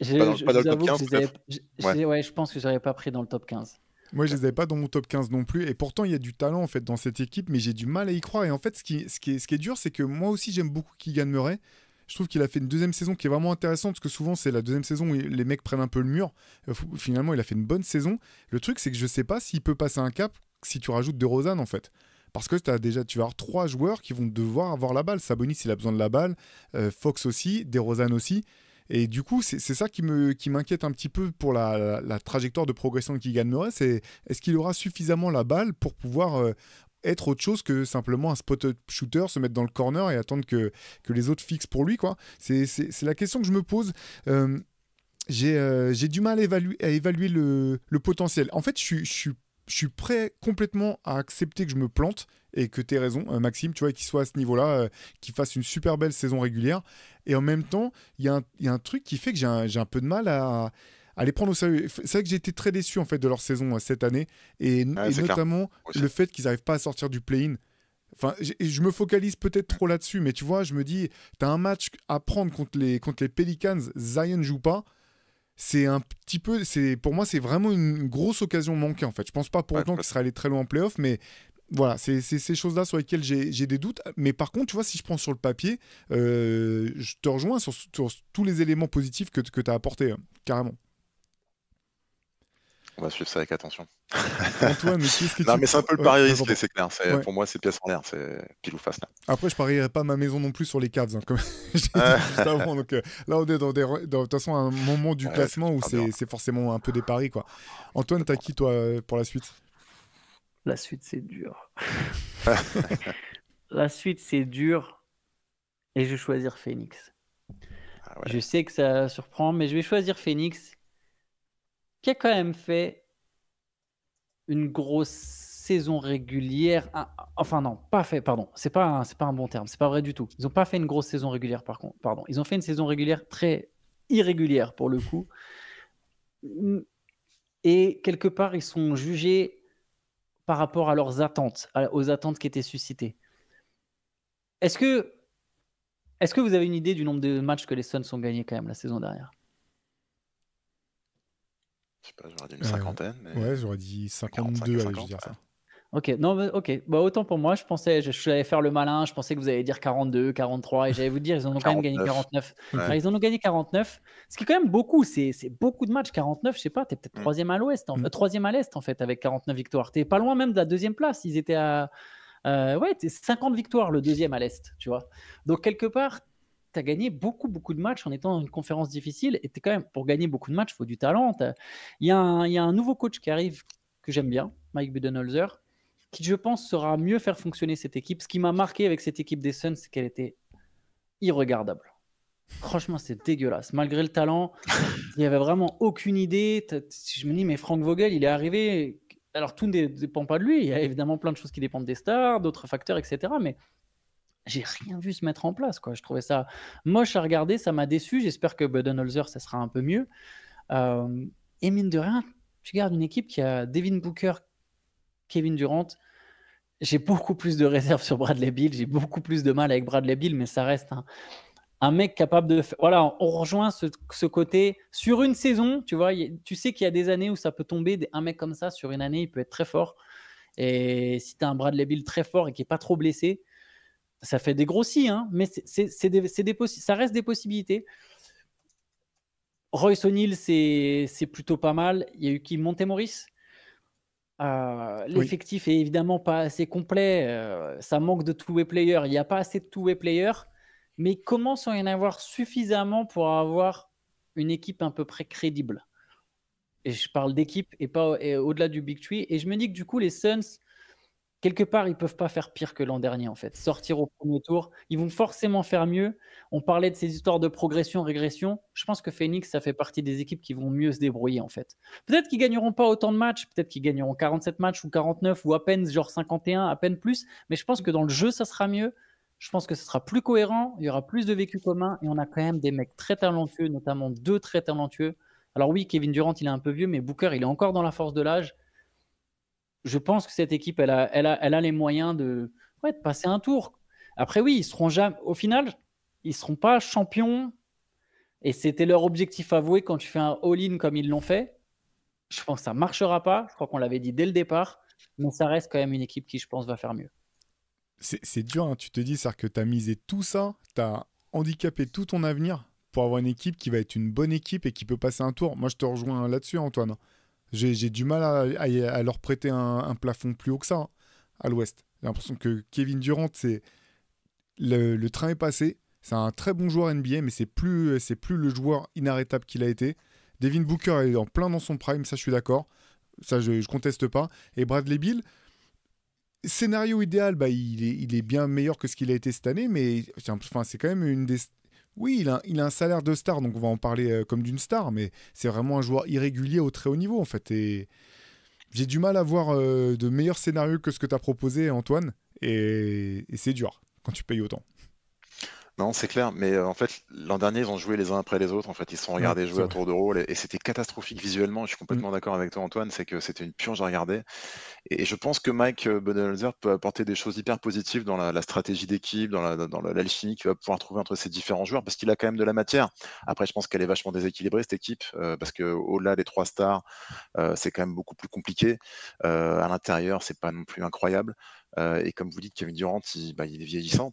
vous avoue que je pense que je n'aurais pas pris dans le top 15. Moi, je les avais pas dans mon top 15 non plus. Et pourtant, il y a du talent en fait dans cette équipe, mais j'ai du mal à y croire. Et en fait, ce qui est dur, c'est que moi aussi, j'aime beaucoup Keegan Murray. Je trouve qu'il a fait une 2e saison qui est vraiment intéressante parce que souvent, c'est la 2e saison où les mecs prennent un peu le mur. Finalement, il a fait une bonne saison. Le truc, c'est que je sais pas s'il peut passer un cap si tu rajoutes DeRozan en fait. Parce que tu vas avoir 3 joueurs qui vont devoir avoir la balle. Sabonis, il a besoin de la balle. Fox aussi, DeRozan aussi. Et du coup, c'est ça qui m'inquiète un petit peu pour la trajectoire de progression de Keegan Murray. C'est est-ce qu'il aura suffisamment la balle pour pouvoir être autre chose que simplement un spot-up shooter, se mettre dans le corner et attendre que les autres fixent pour lui, quoi. C'est la question que je me pose. J'ai du mal à évaluer le potentiel. En fait, je suis prêt complètement à accepter que je me plante et que tu aies raison, Maxime, tu vois, qu'il soit à ce niveau-là, qu'il fasse une super belle saison régulière. Et en même temps, il y a un truc qui fait que j'ai un peu de mal à les prendre au sérieux. C'est vrai que j'ai été très déçu en fait de leur saison cette année et notamment le fait qu'ils n'arrivent pas à sortir du play-in. Enfin, je me focalise peut-être trop là-dessus, mais tu vois, je me dis, tu as un match à prendre contre les Pelicans, Zion joue pas. C'est un petit peu, pour moi, c'est vraiment une grosse occasion manquée en fait. Je pense pas pour autant qu'il serait allé très loin en play-off, mais voilà, c'est ces choses-là sur lesquelles j'ai des doutes. Mais par contre, tu vois, si je prends sur le papier, je te rejoins sur tous les éléments positifs que tu as apportés, carrément. On va suivre ça avec attention. Antoine, qu'est-ce que non, mais c'est un peu le pari risqué, c'est clair. Pour moi, c'est pièce en l'air, c'est pile ou face là. Après, je parierais pas ma maison non plus sur les Cavs, comme je l'ai dit juste avant. Donc là, on est dans de toute façon un moment du classement où c'est forcément un peu des paris, quoi. Antoine, t'as qui toi pour la suite? La suite, c'est dur. La suite, c'est dur. Et je vais choisir Phoenix. Je sais que ça surprend, mais je vais choisir Phoenix, qui a quand même fait une grosse saison régulière. Enfin non, pas fait, pardon. C'est pas un bon terme, c'est pas vrai du tout. Ils n'ont pas fait une grosse saison régulière par contre, pardon. Ils ont fait une saison régulière très irrégulière pour le coup. Et quelque part, ils sont jugés par rapport à leurs attentes, aux attentes qui étaient suscitées. Est-ce que vous avez une idée du nombre de matchs que les Suns ont gagnés quand même la saison dernière? Je sais pas, j'aurais dit une cinquantaine. Mais... Ouais, j'aurais dit 52, allez, je veux dire ça. Ok, non, mais ok. Bah, autant pour moi, je pensais, je allais faire le malin, je pensais que vous alliez dire 42, 43, et j'allais vous dire, ils en ont quand même gagné 49. Ouais. Enfin, ils en ont gagné 49, ce qui est quand même beaucoup, c'est beaucoup de matchs, 49, je sais pas, t'es peut-être troisième à l'Ouest, troisième à l'Est en fait, avec 49 victoires. T'es pas loin même de la 2e place, ils étaient à... t'es 50 victoires le 2e à l'Est, tu vois. Donc quelque part, tu as gagné beaucoup de matchs en étant dans une conférence difficile. Et quand même, pour gagner beaucoup de matchs, il faut du talent. Il y a un nouveau coach qui arrive que j'aime bien, Mike Budenholzer, qui, je pense, saura mieux faire fonctionner cette équipe. Ce qui m'a marqué avec cette équipe des Suns, c'est qu'elle était irregardable. Franchement, c'est dégueulasse. Malgré le talent, il n'y avait vraiment aucune idée. Je me dis, mais Frank Vogel, il est arrivé. Alors, tout ne dépend pas de lui. Il y a évidemment plein de choses qui dépendent des stars, d'autres facteurs, etc. Mais j'ai rien vu se mettre en place, quoi. Je trouvais ça moche à regarder, ça m'a déçu. J'espère que Budenholzer, ça sera un peu mieux. Et mine de rien, tu gardes une équipe qui a Devin Booker, Kevin Durant. J'ai beaucoup plus de réserves sur Bradley Beal. J'ai beaucoup plus de mal avec Bradley Beal, mais ça reste un mec capable de faire... Voilà, on rejoint ce côté. Sur une saison, tu vois, tu sais qu'il y a des années où ça peut tomber. Un mec comme ça, sur une année, il peut être très fort. Et si tu as un Bradley Beal très fort et qui n'est pas trop blessé, Ça fait des grossis, hein, mais ça reste des possibilités. Royce O'Neal, c'est plutôt pas mal. Il y a eu qui? Montemoris. L'effectif est évidemment pas assez complet. Ça manque de two-way players. Il n'y a pas assez de two-way players, mais il commence à y en avoir suffisamment pour avoir une équipe à peu près crédible. Et je parle d'équipe et pas au-delà du Big Tree. Et je me dis que du coup, les Suns, quelque part, ils peuvent pas faire pire que l'an dernier, en fait. Sortir au premier tour, ils vont forcément faire mieux. On parlait de ces histoires de progression, régression. Je pense que Phoenix, ça fait partie des équipes qui vont mieux se débrouiller, en fait. Peut-être qu'ils gagneront pas autant de matchs, peut-être qu'ils gagneront 47 matchs ou 49 ou à peine genre 51, à peine plus. Mais je pense que dans le jeu, ça sera mieux. Je pense que ce sera plus cohérent, il y aura plus de vécu commun et on a quand même des mecs très talentueux, notamment 2 très talentueux. Alors oui, Kevin Durant, il est un peu vieux, mais Booker, il est encore dans la force de l'âge. Je pense que cette équipe, elle a les moyens de passer un tour. Après, oui, ils seront jamais. Au final, ils ne seront pas champions. Et c'était leur objectif avoué quand tu fais un all-in comme ils l'ont fait. Je pense que ça ne marchera pas. Je crois qu'on l'avait dit dès le départ. Mais ça reste quand même une équipe qui, je pense, va faire mieux. C'est dur, hein. Tu te dis, c'est-à-dire que tu as misé tout ça, tu as handicapé tout ton avenir pour avoir une équipe qui va être une bonne équipe et qui peut passer un tour. Moi, je te rejoins là-dessus, Antoine. J'ai du mal à leur prêter un plafond plus haut que ça, hein, à l'Ouest. J'ai l'impression que Kevin Durant, le train est passé. C'est un très bon joueur NBA, mais c'est plus le joueur inarrêtable qu'il a été. Devin Booker est en plein dans son prime, ça je suis d'accord. Ça je conteste pas. Et Bradley Beal, scénario idéal, il est bien meilleur que ce qu'il a été cette année, mais c'est quand même une des... Oui, il a un salaire de star, donc on va en parler comme d'une star, mais c'est vraiment un joueur irrégulier au très haut niveau, en fait. Et j'ai du mal à voir de meilleurs scénarios que ce que tu as proposé, Antoine, et c'est dur quand tu payes autant. Non, c'est clair, mais en fait, l'an dernier, ils ont joué les uns après les autres. En fait, ils se sont regardés jouer à tour de rôle et c'était catastrophique visuellement. Je suis complètement d'accord avec toi, Antoine, c'est que c'était une purge à regarder. Et je pense que Mike Budenholzer peut apporter des choses hyper positives dans la stratégie d'équipe, dans l'alchimie qu'il va pouvoir trouver entre ces différents joueurs, parce qu'il a quand même de la matière. Après, je pense qu'elle est vachement déséquilibrée, cette équipe, parce qu'au-delà des 3 stars, c'est quand même beaucoup plus compliqué. À l'intérieur, c'est pas non plus incroyable. Et comme vous dites, Kevin Durant, il est vieillissant.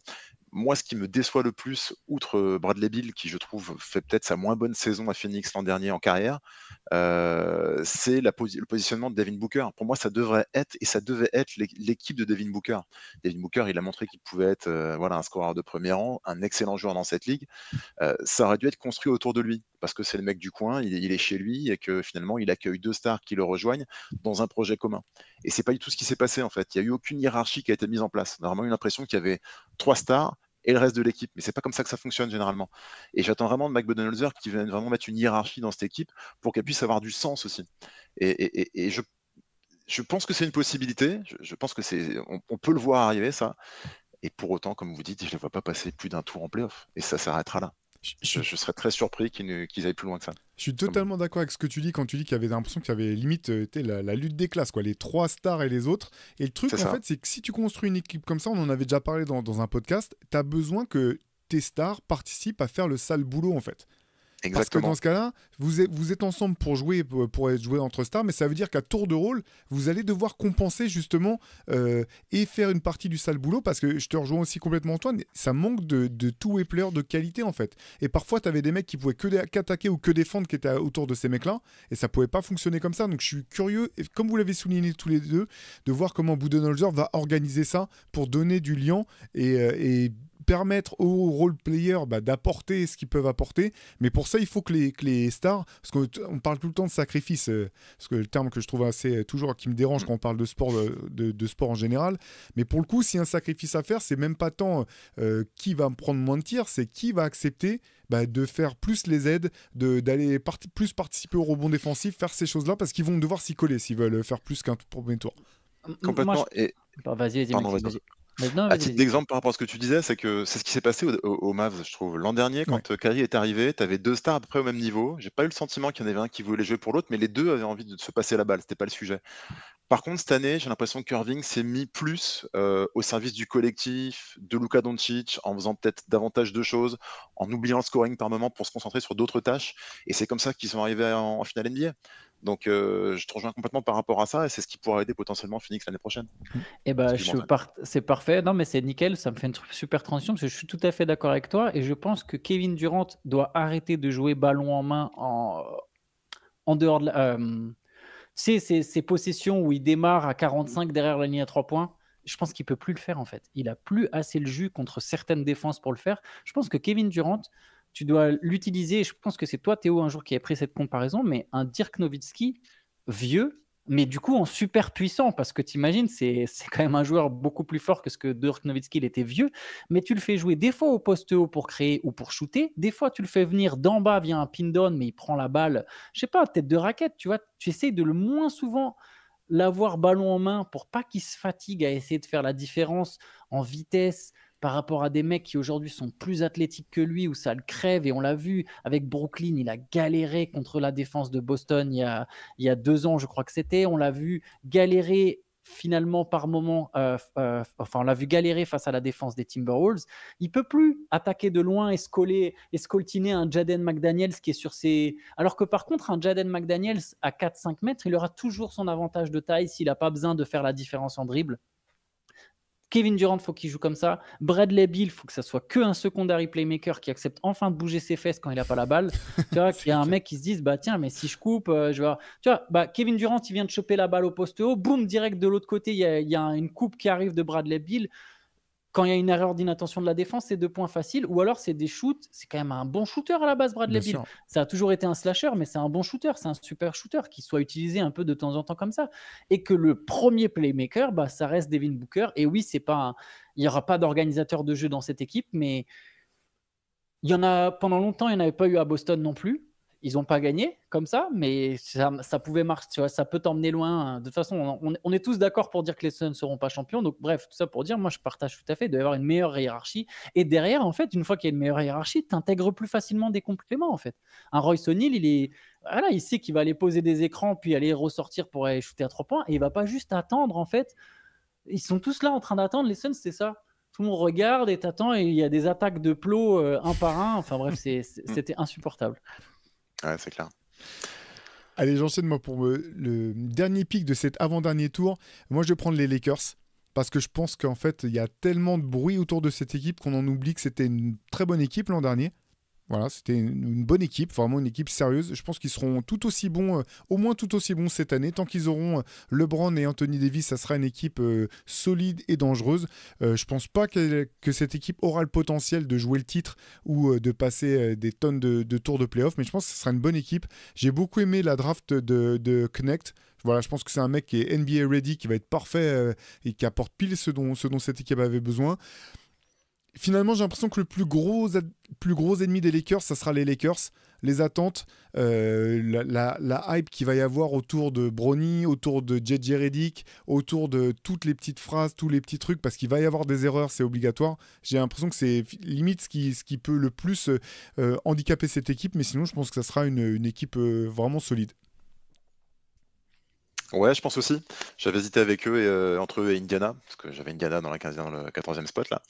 Moi, ce qui me déçoit le plus, outre Bradley Beal, qui je trouve fait peut-être sa moins bonne saison à Phoenix l'an dernier en carrière, c'est le positionnement de Devin Booker. Pour moi, ça devait être l'équipe de Devin Booker. Devin Booker, il a montré qu'il pouvait être un scoreur de premier rang, un excellent joueur dans cette ligue. Ça aurait dû être construit autour de lui, parce que c'est le mec du coin, il est chez lui, et que finalement, il accueille 2 stars qui le rejoignent dans un projet commun. Et c'est pas du tout ce qui s'est passé, en fait. Il n'y a eu aucune hiérarchie qui a été mise en place. On a vraiment eu l'impression qu'il y avait 3 stars et le reste de l'équipe. Mais c'est pas comme ça que ça fonctionne généralement. Et j'attends vraiment de Mike Budenholzer qui vienne vraiment mettre une hiérarchie dans cette équipe pour qu'elle puisse avoir du sens aussi. Et je pense que c'est une possibilité. Je pense que on peut le voir arriver, ça. Et pour autant, comme vous dites, je ne les vois pas passer plus d'un tour en playoff. Et ça s'arrêtera là. Je serais très surpris qu'ils aillent plus loin que ça. Je suis totalement d'accord avec ce que tu dis quand tu dis qu'il y avait l'impression qu'il y avait limite la lutte des classes, quoi, les 3 stars et les autres. Et le truc, en fait, c'est que si tu construis une équipe comme ça, on en avait déjà parlé dans un podcast, tu as besoin que tes stars participent à faire le sale boulot, en fait. Exactement. Parce que dans ce cas-là, vous êtes ensemble pour jouer entre stars, mais ça veut dire qu'à tour de rôle, vous allez devoir compenser justement et faire une partie du sale boulot, parce que je te rejoins aussi complètement, Antoine, ça manque de two-way players de qualité, en fait. Et parfois, tu avais des mecs qui pouvaient qu'attaquer ou que défendre qui étaient autour de ces mecs-là, et ça pouvait pas fonctionner comme ça. Donc je suis curieux, et comme vous l'avez souligné tous les deux, de voir comment Budenholzer va organiser ça pour donner du lien et permettre aux role players d'apporter ce qu'ils peuvent apporter, mais pour ça il faut que les stars, parce qu'on parle tout le temps de sacrifice, parce que le terme que je trouve assez toujours qui me dérange quand on parle de sport de sport en général, mais pour le coup si y a un sacrifice à faire, c'est même pas tant qui va prendre moins de tirs, c'est qui va accepter de faire plus les aides, d'aller plus participer au rebond défensif, faire ces choses là, parce qu'ils vont devoir s'y coller s'ils veulent faire plus qu'un premier tour. Complètement. Vas-y. À titre d'exemple par rapport à ce que tu disais, c'est que c'est ce qui s'est passé au Mavs, je trouve. L'an dernier, quand Kyrie est arrivé, tu avais 2 stars à peu près au même niveau. J'ai pas eu le sentiment qu'il y en avait un qui voulait jouer pour l'autre, mais les deux avaient envie de se passer la balle. C'était pas le sujet. Par contre, cette année, j'ai l'impression que Irving s'est mis plus au service du collectif, de Luka Doncic, en faisant peut-être davantage de choses, en oubliant le scoring par moment pour se concentrer sur d'autres tâches. Et c'est comme ça qu'ils sont arrivés en finale NBA. Donc je te rejoins complètement par rapport à ça, et c'est ce qui pourrait aider potentiellement Phoenix l'année prochaine. Et bah, c'est parfait. Non, mais c'est nickel. Ça me fait une super transition parce que je suis tout à fait d'accord avec toi. Et je pense que Kevin Durant doit arrêter de jouer ballon en main en dehors de ces possessions où il démarre à 45 derrière la ligne à 3 points. Je pense qu'il peut plus le faire en fait. Il a plus assez le jus contre certaines défenses pour le faire. Je pense que Kevin Durant, tu dois l'utiliser. Je pense que c'est toi, Théo, un jour qui a pris cette comparaison, mais un Dirk Nowitzki vieux, mais du coup en super puissant, parce que t'imagines, c'est quand même un joueur beaucoup plus fort que ce que Dirk Nowitzki, il était vieux, mais tu le fais jouer des fois au poste haut pour créer ou pour shooter, des fois tu le fais venir d'en bas via un pin down, mais il prend la balle, je sais pas, tête de raquette, tu vois, tu essayes de le moins souvent l'avoir ballon en main pour pas qu'il se fatigue à essayer de faire la différence en vitesse par rapport à des mecs qui aujourd'hui sont plus athlétiques que lui, où ça le crève. Et on l'a vu avec Brooklyn, il a galéré contre la défense de Boston il y a 2 ans, je crois que c'était. On l'a vu galérer finalement par moment, on l'a vu galérer face à la défense des Timberwolves. Il peut plus attaquer de loin et scoltiner un Jaden McDaniels qui est sur ses... Alors que par contre, un Jaden McDaniels à 4-5 mètres, il aura toujours son avantage de taille s'il n'a pas besoin de faire la différence en dribble. Kevin Durant, il faut qu'il joue comme ça. Bradley Beal, il faut que ça soit qu'un secondary playmaker qui accepte enfin de bouger ses fesses quand il n'a pas la balle. Tu vois, qu'il y a un mec qui se dise, bah tiens, mais si je coupe, je vais... Tu vois, bah, Kevin Durant, il vient de choper la balle au poste haut, boum, direct de l'autre côté, il y a une coupe qui arrive de Bradley Beal. Quand il y a une erreur d'inattention de la défense, c'est 2 points faciles. Ou alors, c'est des shoots. C'est quand même un bon shooter à la base, Bradley Beal. Ça a toujours été un slasher, mais c'est un bon shooter. C'est un super shooter qui soit utilisé un peu de temps en temps comme ça. Et que le premier playmaker, bah, ça reste Devin Booker. Et oui, il n'y aura pas d'organisateur de jeu dans cette équipe, mais il y en a pendant longtemps, il n'y en avait pas eu à Boston non plus. Ils n'ont pas gagné comme ça, mais ça pouvait marcher, tu vois, ça peut t'emmener loin. De toute façon, on est tous d'accord pour dire que les Suns ne seront pas champions. Donc, bref, tout ça pour dire, moi, je partage tout à fait. Il doit y avoir une meilleure hiérarchie. Et derrière, en fait, une fois qu'il y a une meilleure hiérarchie, tu intègres plus facilement des compléments, en fait. Un Royce O'Neal, il sait qu'il va aller poser des écrans, puis aller ressortir pour aller shooter à 3 points. Et il ne va pas juste attendre, en fait. Ils sont tous là en train d'attendre. Les Suns, c'est ça. Tout le monde regarde et t'attend, et il y a des attaques de plots un par un. Enfin, bref, c'était insupportable. Ouais, c'est clair. Allez, j'enchaîne moi pour le dernier pick de cet avant-dernier tour. Moi, je vais prendre les Lakers parce que je pense qu'en fait, il y a tellement de bruit autour de cette équipe qu'on en oublie que c'était une très bonne équipe l'an dernier. Voilà, c'était une bonne équipe, vraiment une équipe sérieuse. Je pense qu'ils seront tout aussi bons, au moins tout aussi bons cette année. Tant qu'ils auront LeBron et Anthony Davis, ça sera une équipe solide et dangereuse. Je pense pas que cette équipe aura le potentiel de jouer le titre ou de passer des tonnes de tours de playoff, mais je pense que ce sera une bonne équipe. J'ai beaucoup aimé la draft de Connect. Voilà, je pense que c'est un mec qui est NBA ready, qui va être parfait et qui apporte pile ce dont cette équipe avait besoin. Finalement, j'ai l'impression que le plus gros ennemi des Lakers, ça sera les Lakers. Les attentes, la hype qu'il va y avoir autour de Bronny, autour de JJ Redick, autour de toutes les petites phrases, tous les petits trucs, parce qu'il va y avoir des erreurs, c'est obligatoire. J'ai l'impression que c'est limite ce qui peut le plus handicaper cette équipe, mais sinon, je pense que ça sera une équipe vraiment solide. Ouais, je pense aussi. J'avais hésité avec eux entre eux et Indiana, parce que j'avais Indiana dans le 14e spot là.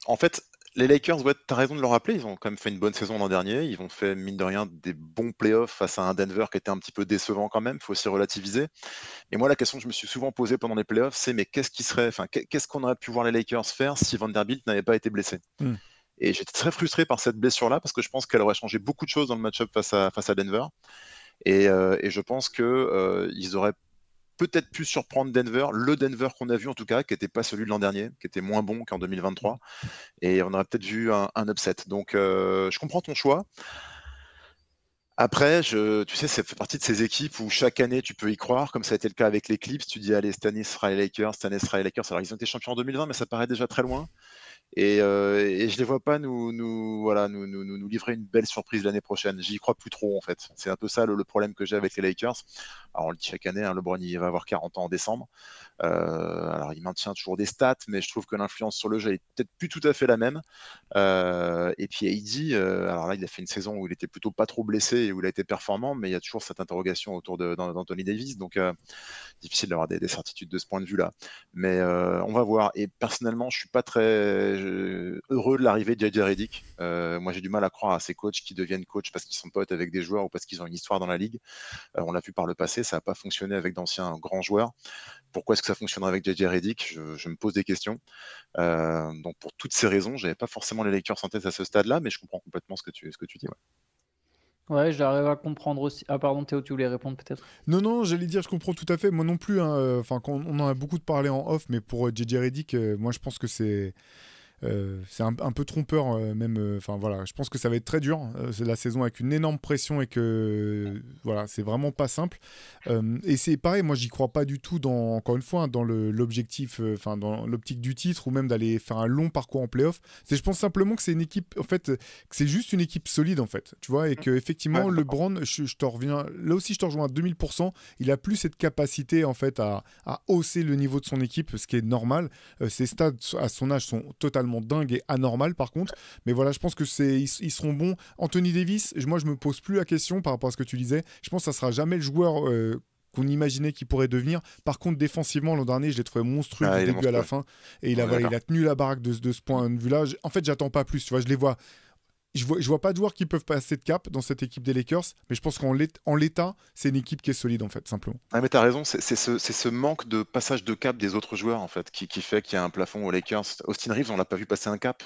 En fait, les Lakers, ouais, t'as raison de le rappeler, ils ont quand même fait une bonne saison l'an dernier. Ils ont fait, mine de rien, des bons playoffs face à un Denver qui était un petit peu décevant quand même, faut aussi relativiser. Et moi, la question que je me suis souvent posée pendant les playoffs, c'est mais qu'est-ce qu'on aurait pu voir les Lakers faire si Vanderbilt n'avait pas été blessé? Et j'étais très frustré par cette blessure-là, parce que je pense qu'elle aurait changé beaucoup de choses dans le match-up face à Denver. Et je pense qu'ils auraient peut-être pu surprendre Denver, le Denver qu'on a vu en tout cas, qui n'était pas celui de l'an dernier, qui était moins bon qu'en 2023. Et on aurait peut-être vu un upset. Donc je comprends ton choix. Après, tu sais, ça fait partie de ces équipes où chaque année tu peux y croire, comme ça a été le cas avec les Clips. Tu dis, allez, cette année ce sera les Lakers, cette année ce sera les Lakers. Alors ils ont été champions en 2020, mais ça paraît déjà très loin. Et je les vois pas nous livrer une belle surprise l'année prochaine. J'y crois plus trop en fait. C'est un peu ça le problème que j'ai avec les Lakers. Alors on le dit chaque année, hein, LeBron il va avoir 40 ans en décembre. Alors il maintient toujours des stats, mais je trouve que l'influence sur le jeu est peut-être plus tout à fait la même. Et puis AD, alors là il a fait une saison où il était plutôt pas trop blessé et où il a été performant, mais il y a toujours cette interrogation autour d'Anthony Davis. Donc difficile d'avoir des certitudes de ce point de vue-là. Mais on va voir. Et personnellement, je suis pas très. heureux de l'arrivée de JJ Redick. Moi, j'ai du mal à croire à ces coachs qui deviennent coachs parce qu'ils sont potes avec des joueurs ou parce qu'ils ont une histoire dans la ligue. On l'a vu par le passé, ça n'a pas fonctionné avec d'anciens grands joueurs. Pourquoi est-ce que ça fonctionnerait avec JJ Redick? Je me pose des questions. Donc, pour toutes ces raisons, je n'avais pas forcément les Lakers en tête à ce stade-là, mais je comprends complètement ce que tu dis. Ouais. Ouais, j'arrive à comprendre aussi. Ah, pardon, Théo, tu voulais répondre peut-être? Non, j'allais dire, je comprends tout à fait. Moi non plus. Enfin, on en a beaucoup de parlé en off, mais pour JJ Redick, moi je pense que c'est un peu trompeur même. Enfin voilà, je pense que ça va être très dur. C'est la saison avec une énorme pression et que voilà, c'est vraiment pas simple. Et c'est pareil, moi j'y crois pas du tout encore une fois, dans l'objectif, enfin dans l'optique du titre ou même d'aller faire un long parcours en playoff. Je pense simplement que c'est une équipe, en fait, que c'est juste une équipe solide en fait, tu vois, et que effectivement LeBron, je te reviens, là aussi je te rejoins à 2000%. Il a plus cette capacité en fait à hausser le niveau de son équipe, ce qui est normal. Ses stats à son âge sont totalement dingue et anormal par contre, mais voilà, je pense que ils seront bons. Anthony Davis, moi je me pose plus la question par rapport à ce que tu disais. Je pense que ça sera jamais le joueur qu'on imaginait qu'il pourrait devenir. Par contre, défensivement, l'an dernier, je l'ai trouvé monstrueux du début à la fin, et il a tenu la baraque de ce point de vue-là. En fait, j'attends pas plus, tu vois, je les vois. Je vois pas de joueurs qui peuvent passer de cap dans cette équipe des Lakers, mais je pense qu'en l'état, c'est une équipe qui est solide en fait, simplement. Ah, mais t'as raison, c'est ce manque de passage de cap des autres joueurs en fait qui fait qu'il y a un plafond aux Lakers. Austin Reeves, on l'a pas vu passer un cap.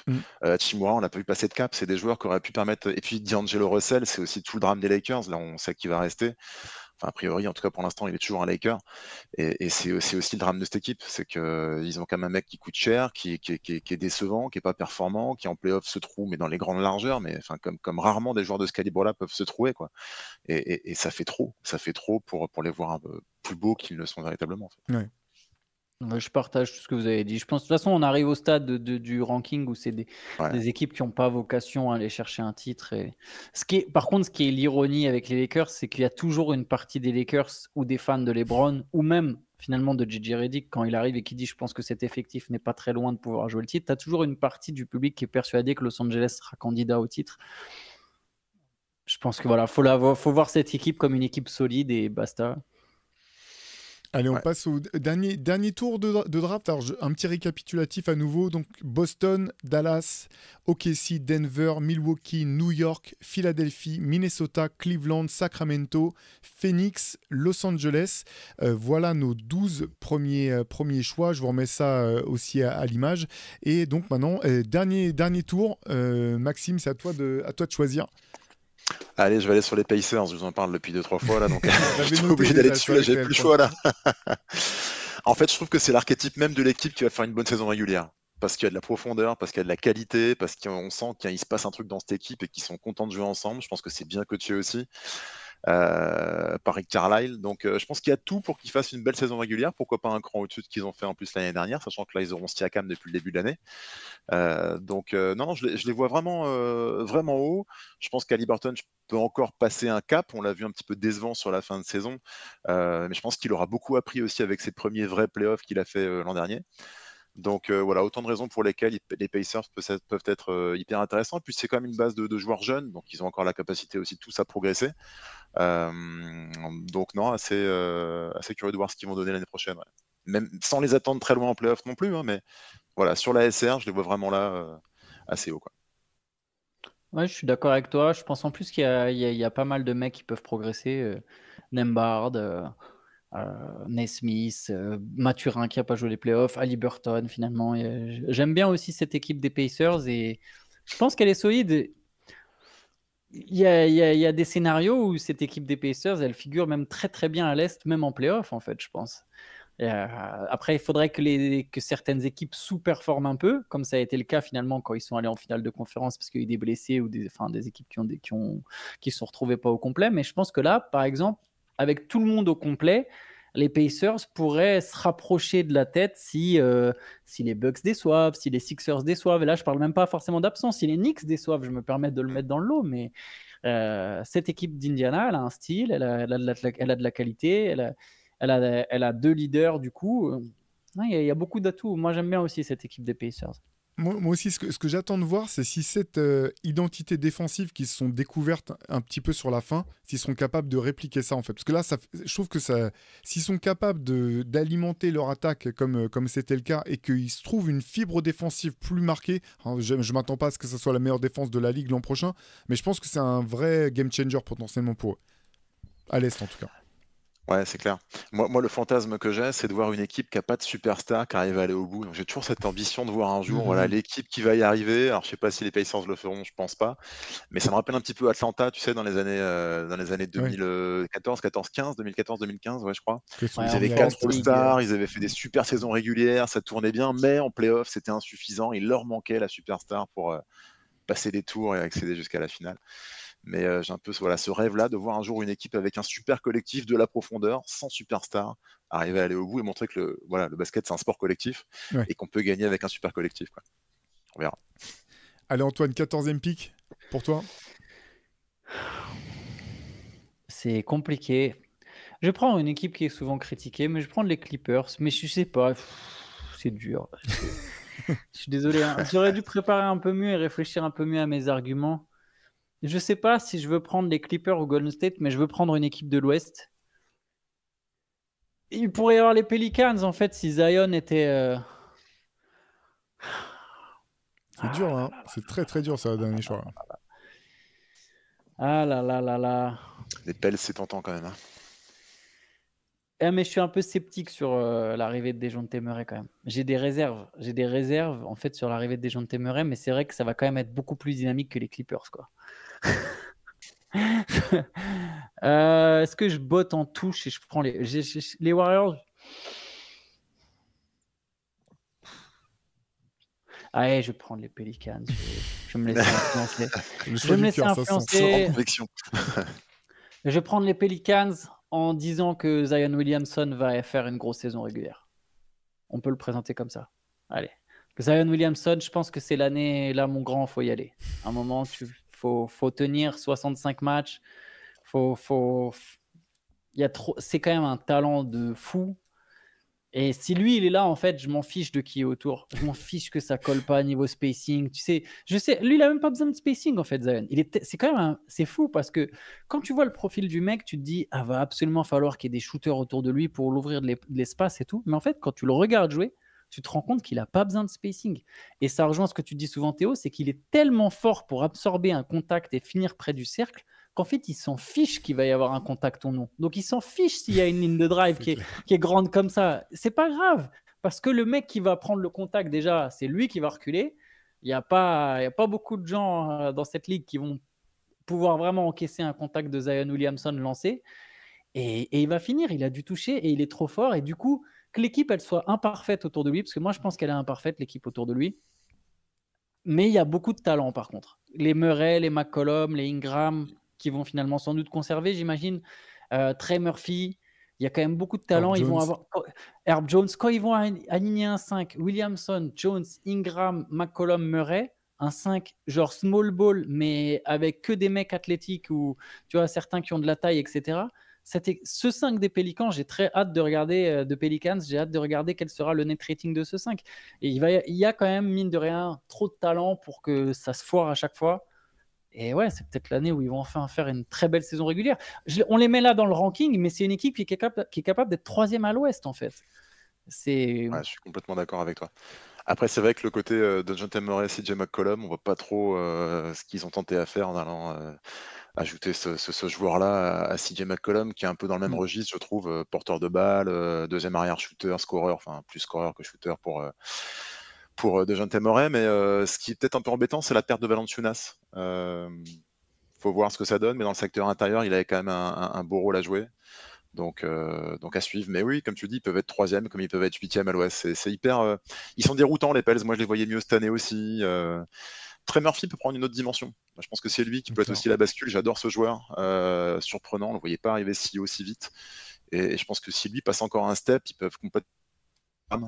Chimura, on l'a pas vu passer de cap. C'est des joueurs qui auraient pu permettre. Et puis D'Angelo Russell, c'est aussi tout le drame des Lakers. Là, on sait qu'il va rester. Enfin, a priori, en tout cas pour l'instant, il est toujours un Laker. Et c'est aussi le drame de cette équipe, c'est qu'ils ont quand même un mec qui coûte cher, qui est décevant, qui est pas performant, qui en playoff se trouve, mais dans les grandes largeurs, mais enfin comme rarement des joueurs de ce calibre-là peuvent se trouver, quoi. Et ça fait trop pour les voir un peu plus beaux qu'ils ne sont véritablement. En fait. Ouais. Je partage tout ce que vous avez dit. Je pense de toute façon, on arrive au stade du ranking où c'est des équipes qui n'ont pas vocation à aller chercher un titre. Et... Par contre, ce qui est l'ironie avec les Lakers, c'est qu'il y a toujours une partie des Lakers ou des fans de LeBron ou même finalement de JJ Redick quand il arrive et qui dit je pense que cet effectif n'est pas très loin de pouvoir jouer le titre. Tu as toujours une partie du public qui est persuadée que Los Angeles sera candidat au titre. Je pense que voilà, faut voir cette équipe comme une équipe solide et basta. Allez, on passe au dernier tour de draft. Alors, un petit récapitulatif à nouveau. Donc, Boston, Dallas, OKC, Denver, Milwaukee, New York, Philadelphie, Minnesota, Cleveland, Sacramento, Phoenix, Los Angeles. Voilà nos 12 premiers choix. Je vous remets ça aussi à l'image. Et donc, maintenant, dernier tour. Maxime, c'est à toi de choisir. Allez, je vais aller sur les Pacers, je vous en parle depuis 2-3 fois là, donc je suis obligé d'aller dessus, là, j'ai plus le choix là. En fait, je trouve que c'est l'archétype même de l'équipe qui va faire une bonne saison régulière. Parce qu'il y a de la profondeur, parce qu'il y a de la qualité, parce qu'on sent qu'il se passe un truc dans cette équipe et qu'ils sont contents de jouer ensemble. Je pense que c'est bien coaché aussi. Par Rick Carlisle. Donc je pense qu'il y a tout pour qu'ils fassent une belle saison régulière. Pourquoi pas un cran au-dessus de ce qu'ils ont fait en plus l'année dernière, sachant que là ils auront Siakam depuis le début de l'année. Non, je les vois vraiment haut. Je pense qu'Haliburton peut encore passer un cap. On l'a vu un petit peu décevant sur la fin de saison, mais je pense qu'il aura beaucoup appris aussi avec ses premiers vrais playoffs qu'il a fait l'an dernier. Donc voilà, autant de raisons pour lesquelles les Pacers peuvent être hyper intéressants. Et puis c'est quand même une base de joueurs jeunes, donc ils ont encore la capacité aussi tous à progresser. Donc non, assez curieux de voir ce qu'ils vont donner l'année prochaine. Ouais. Même sans les attendre très loin en playoff non plus, hein, mais voilà, sur la SR, je les vois vraiment là assez haut. Quoi. Ouais, je suis d'accord avec toi. Je pense en plus qu'il y a pas mal de mecs qui peuvent progresser. Nembhard, Naismith, Mathurin qui n'a pas joué les playoffs, Haliburton finalement. J'aime bien aussi cette équipe des Pacers et je pense qu'elle est solide. Il y a des scénarios où cette équipe des Pacers, elle figure même très très bien à l'Est, même en playoff en fait, je pense. Après, il faudrait que certaines équipes sous-performent un peu, comme ça a été le cas finalement quand ils sont allés en finale de conférence parce qu'il y a eu des blessés ou des équipes qui se sont retrouvées pas au complet. Mais je pense que là, par exemple, avec tout le monde au complet, les Pacers pourraient se rapprocher de la tête si les Bucks déçoivent, si les Sixers déçoivent. Et là, je parle même pas forcément d'absence. Si les Knicks déçoivent, je me permets de le mettre dans le lot. Mais cette équipe d'Indiana, elle a un style, elle a de la qualité, elle a deux leaders du coup. Il y a beaucoup d'atouts. Moi, j'aime bien aussi cette équipe des Pacers. Moi aussi, ce que j'attends de voir, c'est si cette identité défensive qu'ils se sont découvertes un petit peu sur la fin, s'ils sont capables de répliquer ça en fait. Parce que là, je trouve que s'ils sont capables d'alimenter leur attaque comme c'était le cas et qu'ils se trouvent une fibre défensive plus marquée, hein, je ne m'attends pas à ce que ce soit la meilleure défense de la ligue l'an prochain, mais je pense que c'est un vrai game changer potentiellement pour eux. À l'Est en tout cas. Ouais, c'est clair. Moi, le fantasme que j'ai, c'est de voir une équipe qui n'a pas de superstar qui arrive à aller au bout. Donc, j'ai toujours cette ambition de voir un jour, voilà, l'équipe qui va y arriver. Alors, je sais pas si les Pacers le feront, je pense pas. Mais ça me rappelle un petit peu Atlanta, tu sais, dans les années 2014, 15, 2014, 2015, ouais, je crois. Ouais, Ils en avaient Force 4 League. stars, ils avaient fait des super saisons régulières, ça tournait bien, mais en playoff, c'était insuffisant. Il leur manquait la superstar pour passer des tours et accéder jusqu'à la finale. Mais j'ai un peu ce rêve-là de voir un jour une équipe avec un super collectif, de la profondeur, sans superstar, arriver à aller au bout et montrer que le basket, c'est un sport collectif et qu'on peut gagner avec un super collectif, quoi. On verra. Allez Antoine, 14e pick pour toi. C'est compliqué. Je prends une équipe qui est souvent critiquée, mais je prends les Clippers. Mais je sais pas, c'est dur. Je suis désolé, hein. J'aurais dû préparer un peu mieux et réfléchir un peu mieux à mes arguments. Je sais pas si je veux prendre les Clippers ou Golden State, mais je veux prendre une équipe de l'Ouest. Il pourrait y avoir les Pelicans, en fait, si Zion était... C'est dur, hein. C'est très très dur ça, le dernier choix. Ah là là là là. Les Pels, c'est tentant quand même, hein. Mais je suis un peu sceptique sur l'arrivée de Dejounte Murray quand même. J'ai des réserves en fait sur l'arrivée de Dejounte Murray, mais c'est vrai que ça va quand même être beaucoup plus dynamique que les Clippers, quoi. Est-ce que je botte en touche et je prends les Warriors? Allez, je vais prendre les Pelicans. Je vais me laisser influencer. Je vais me laisser influencer. Je vais prendre les Pelicans en disant que Zion Williamson va faire une grosse saison régulière. On peut le présenter comme ça. Allez. Zion Williamson, je pense que c'est l'année, là, mon grand, il faut y aller. À un moment, faut tenir 65 matchs. C'est quand même un talent de fou. Et si lui, il est là, en fait, je m'en fiche de qui est autour. Je m'en fiche que ça colle pas niveau spacing. Tu sais, je sais, lui, il a même pas besoin de spacing, en fait, Zion. C'est quand même c'est fou parce que quand tu vois le profil du mec, tu te dis, ah, va absolument falloir qu'il y ait des shooters autour de lui pour l'ouvrir de l'espace et tout. Mais en fait, quand tu le regardes jouer, tu te rends compte qu'il a pas besoin de spacing. Et ça rejoint ce que tu dis souvent, Théo, c'est qu'il est tellement fort pour absorber un contact et finir près du cercle qu'en fait, il s'en fiche qu'il va y avoir un contact ou non. Donc, il s'en fiche s'il y a une ligne de drive qui est grande comme ça. C'est pas grave, parce que le mec qui va prendre le contact, déjà, c'est lui qui va reculer. Il n'y a pas beaucoup de gens dans cette ligue qui vont pouvoir vraiment encaisser un contact de Zion Williamson lancé. Et il va finir, il a dû toucher et il est trop fort. Et du coup, que l'équipe, elle soit imparfaite autour de lui, parce que moi, je pense qu'elle est imparfaite, l'équipe autour de lui. Mais il y a beaucoup de talent, par contre. Les Murray, les McCollum, les Ingram, qui vont finalement sans doute conserver, j'imagine. Trey Murphy, il y a quand même beaucoup de talent. Ils vont avoir Herb Jones. Quand ils vont aligner un 5, Williamson, Jones, Ingram, McCollum, Murray, un 5 genre small ball, mais avec que des mecs athlétiques ou tu vois, certains qui ont de la taille, etc. Ce 5 des Pélicans, j'ai très hâte de regarder de Pelicans, j'ai hâte de regarder quel sera le net rating de ce 5. Et il y a quand même, mine de rien, trop de talent pour que ça se foire à chaque fois. Et ouais, c'est peut-être l'année où ils vont enfin faire une très belle saison régulière. On les met là dans le ranking, mais c'est une équipe qui est capable d'être 3e à l'Ouest, en fait. Ouais, je suis complètement d'accord avec toi. Après, c'est vrai que le côté de Dejounte Murray et CJ McCollum, on voit pas trop ce qu'ils ont tenté à faire en allant ajouter ce joueur-là à CJ McCollum, qui est un peu dans le même registre, je trouve, porteur de balle, deuxième arrière shooter, scoreur, enfin plus scoreur que shooter pour Dejounte Murray. Mais ce qui est peut-être un peu embêtant, c'est la perte de Valanciunas. Faut voir ce que ça donne, mais dans le secteur intérieur, il avait quand même un beau rôle à jouer. Donc à suivre. Mais oui, comme tu dis, ils peuvent être 3e, comme ils peuvent être 8e à l'Ouest. C'est hyper. Ils sont déroutants, les Pels. Moi, je les voyais mieux cette année aussi. Trey Murphy peut prendre une autre dimension. Moi, je pense que c'est lui qui peut être aussi la bascule. J'adore ce joueur. Surprenant. On ne le voyait pas arriver aussi vite. Et je pense que si lui passe encore un step, ils peuvent complètement.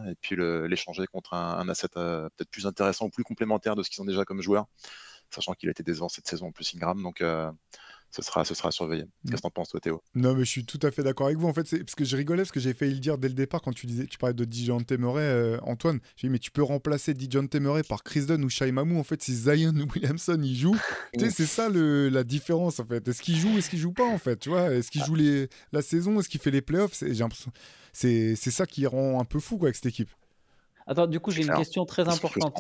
Et puis l'échanger contre un asset peut-être plus intéressant ou plus complémentaire de ce qu'ils ont déjà comme joueur. Sachant qu'il a été décevant cette saison en plus Ingram. Donc. ce sera surveillé. Qu'est-ce que t'en penses, toi, Théo? Non, mais je suis tout à fait d'accord avec vous. En fait, c'est parce que je rigolais, parce que j'ai failli le dire dès le départ quand tu parlais de DeJounte Murray, Antoine. J'ai dit, mais tu peux remplacer DeJounte Murray par Chris Dunn ou Shai Mamou. En fait, si Zion Williamson il joue, tu sais, c'est ça la différence en fait. Est-ce qu'il joue, est-ce qu'il joue pas en fait, tu vois? Est-ce qu'il joue la saison, est-ce qu'il fait les playoffs? J'ai l'impression, c'est ça qui rend un peu fou quoi avec cette équipe. Attends, du coup, j'ai une clair. question très C'est importante.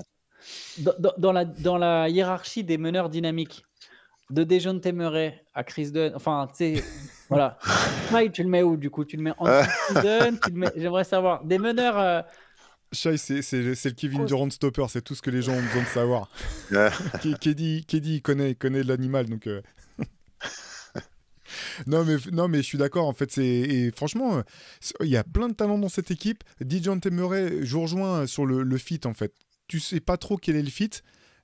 frustrant. Dans la hiérarchie des meneurs dynamiques, de DeJounte Murray à Chris Dunn, enfin, tu sais, voilà. Shai, tu le mets où, du coup? Tu le mets en dessous de Chris Dunn, j'aimerais savoir. Des meneurs... Shai, c'est le Kevin Durant stopper, c'est tout ce que les gens ont besoin de savoir. Ouais. Keddy, il connaît l'animal, donc... Non mais je suis d'accord en fait, et franchement il y a plein de talents dans cette équipe. DeJounte Murray, je vous rejoins sur le fit en fait. Tu sais pas trop quel est le fit,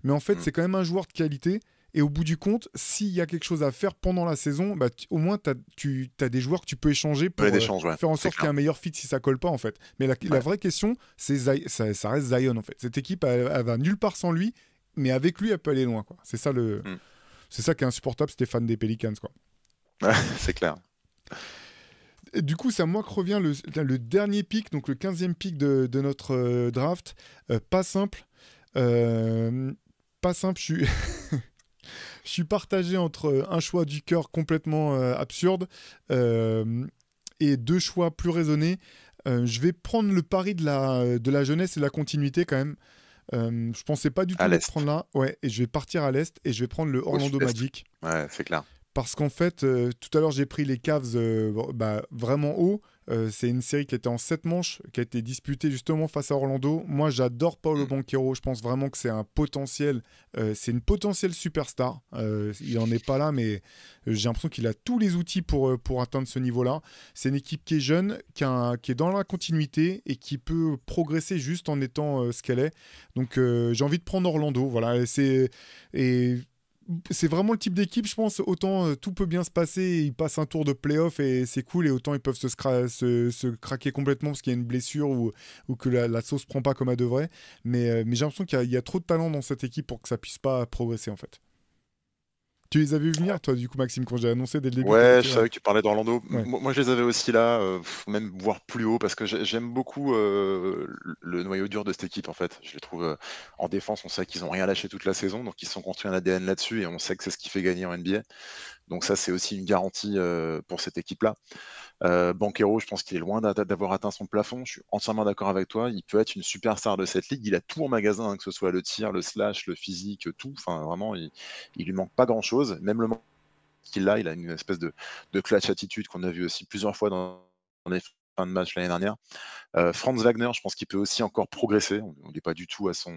mais en fait c'est quand même un joueur de qualité, et au bout du compte, s'il y a quelque chose à faire pendant la saison, bah, au moins tu as des joueurs que tu peux échanger pour faire en sorte qu'il y ait un meilleur fit si ça colle pas en fait. Mais la vraie question, c'est ça reste Zion en fait. Cette équipe elle va nulle part sans lui, mais avec lui elle peut aller loin quoi. C'est ça c'est ça qui est insupportable, Stéphane des Pelicans quoi. Ouais, c'est clair. Et du coup, c'est à moi que revient le dernier pick, donc le 15e pick de notre draft. Pas simple. Pas simple, je suis partagé entre un choix du cœur complètement absurde et deux choix plus raisonnés. Je vais prendre le pari de la jeunesse et de la continuité quand même. Je pensais pas du tout le prendre là. Ouais, et je vais partir à l'Est et je vais prendre le Orlando Magic. Ouais, c'est clair. Parce qu'en fait, tout à l'heure, j'ai pris les Cavs vraiment haut. C'est une série qui était en 7 manches, qui a été disputée justement face à Orlando. Moi, j'adore Paolo Banchero. Je pense vraiment que c'est c'est une potentielle superstar. Il n'en est pas là, mais j'ai l'impression qu'il a tous les outils pour atteindre ce niveau-là. C'est une équipe qui est jeune, qui est dans la continuité et qui peut progresser juste en étant ce qu'elle est. Donc, j'ai envie de prendre Orlando. Voilà, c'est vraiment le type d'équipe, je pense, autant tout peut bien se passer, ils passent un tour de play-off et c'est cool, et autant ils peuvent se craquer complètement parce qu'il y a une blessure ou que la sauce prend pas comme elle devrait. Mais j'ai l'impression qu'il y a trop de talent dans cette équipe pour que ça puisse pas progresser en fait. Tu les avais vu venir, toi, du coup, Maxime, quand j'ai annoncé dès le début? Ouais, je savais que tu parlais d'Orlando. Ouais. Moi, je les avais aussi là, même voire plus haut, parce que j'aime beaucoup le noyau dur de cette équipe, en fait. Je les trouve en défense, on sait qu'ils n'ont rien lâché toute la saison, donc ils se sont construits un ADN là-dessus, et on sait que c'est ce qui fait gagner en NBA. Donc ça, c'est aussi une garantie pour cette équipe-là. Banchero, je pense qu'il est loin d'avoir atteint son plafond. Je suis entièrement d'accord avec toi. Il peut être une superstar de cette ligue. Il a tout en magasin, hein, que ce soit le tir, le slash, le physique, tout. Enfin, vraiment, il lui manque pas grand-chose. Même le manque qu'il a, il a une espèce de clutch attitude qu'on a vu aussi plusieurs fois dans les fins de match l'année dernière. Franz Wagner, je pense qu'il peut aussi encore progresser. On n'est pas du tout à son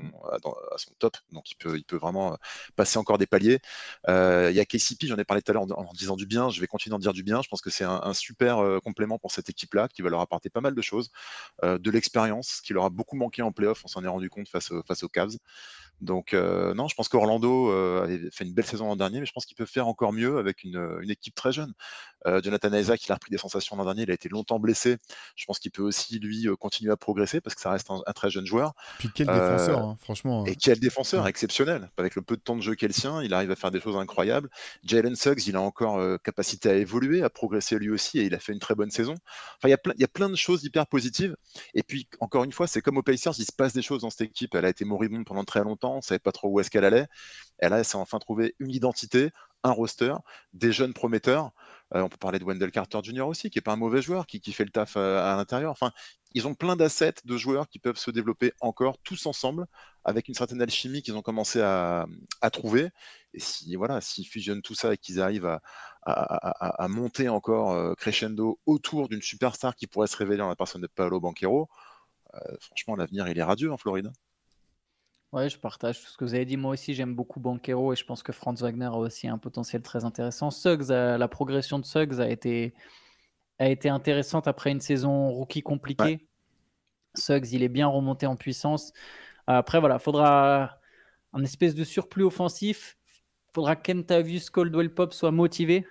top, donc il peut vraiment passer encore des paliers. Il y a KCP, j'en ai parlé tout à l'heure en disant du bien. Je vais continuer d'en dire du bien. Je pense que c'est un super complément pour cette équipe-là, qui va leur apporter pas mal de choses, de l'expérience, qui leur a beaucoup manqué en playoff. On s'en est rendu compte face aux Cavs. Donc non, je pense qu'Orlando avait fait une belle saison l'an dernier, mais je pense qu'il peut faire encore mieux avec une équipe très jeune. Jonathan Isaac, il a repris des sensations l'an dernier, il a été longtemps blessé. Je pense qu'il peut aussi, lui, continuer à progresser parce que ça reste un très jeune joueur. Puis quel défenseur, hein, franchement. Et quel défenseur exceptionnel. Avec le peu de temps de jeu qu'est le sien, il arrive à faire des choses incroyables. Jalen Suggs, il a encore capacité à évoluer, à progresser lui aussi, et il a fait une très bonne saison. Enfin, il y a plein de choses hyper positives. Et puis, encore une fois, c'est comme aux Pacers, il se passe des choses dans cette équipe. Elle a été moribonde pendant très longtemps, on ne savait pas trop où est-ce qu'elle allait. Et là, elle s'est enfin trouvé une identité, un roster, des jeunes prometteurs. On peut parler de Wendell Carter Jr. aussi, qui n'est pas un mauvais joueur, qui fait le taf à l'intérieur. Enfin, ils ont plein d'assets de joueurs qui peuvent se développer encore tous ensemble, avec une certaine alchimie qu'ils ont commencé à trouver. Et s'ils fusionnent tout ça et qu'ils arrivent à monter encore crescendo autour d'une superstar qui pourrait se révéler en la personne de Paolo Banchero, franchement, l'avenir, il est radieux en Floride. Ouais, je partage tout ce que vous avez dit. Moi aussi, j'aime beaucoup Banchero et je pense que Franz Wagner a aussi un potentiel très intéressant. Suggs, la progression de Suggs a été intéressante après une saison rookie compliquée. Ouais. Suggs, il est bien remonté en puissance. Après, voilà, faudra un espèce de surplus offensif. Faudra qu'Kentavious Caldwell-Pope soit motivé.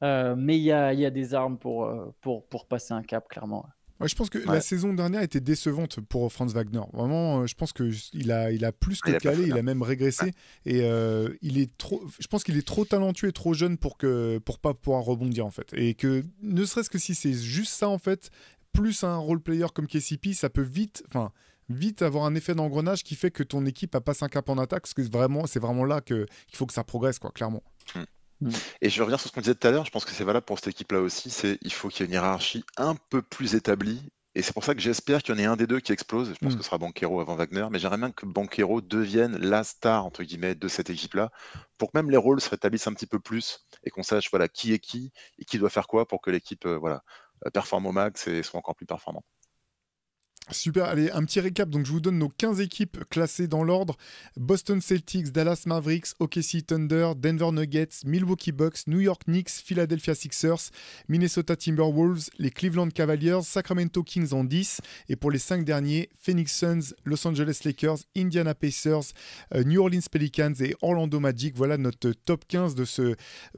Mais il y a des armes pour passer un cap, clairement. Ouais, je pense que la saison dernière était décevante pour Franz Wagner. Vraiment, je pense qu'il a plus que calé, il a même régressé. Et je pense qu'il est trop talentueux et trop jeune pour pas pouvoir rebondir, en fait. Et que, ne serait-ce que si c'est juste ça, en fait, plus un role player comme KCP, ça peut vite avoir un effet d'engrenage qui fait que ton équipe a passé un cap en attaque, parce que c'est vraiment là qu'il faut que ça progresse, quoi, clairement. Et je vais revenir sur ce qu'on disait tout à l'heure, je pense que c'est valable pour cette équipe-là aussi, il faut qu'il y ait une hiérarchie un peu plus établie, et c'est pour ça que j'espère qu'il y en ait un des deux qui explose. Je pense que ce sera Banchero avant Wagner, mais j'aimerais bien que Banchero devienne la star, entre guillemets, de cette équipe-là, pour que même les rôles se rétablissent un petit peu plus, et qu'on sache qui est qui, et qui doit faire quoi pour que l'équipe performe au max et soit encore plus performante. Super, allez, un petit récap. Donc, je vous donne nos 15 équipes classées dans l'ordre. Boston Celtics, Dallas Mavericks, OKC Thunder, Denver Nuggets, Milwaukee Bucks, New York Knicks, Philadelphia Sixers, Minnesota Timberwolves, les Cleveland Cavaliers, Sacramento Kings en 10. Et pour les 5 derniers, Phoenix Suns, Los Angeles Lakers, Indiana Pacers, New Orleans Pelicans et Orlando Magic. Voilà notre top 15 de ce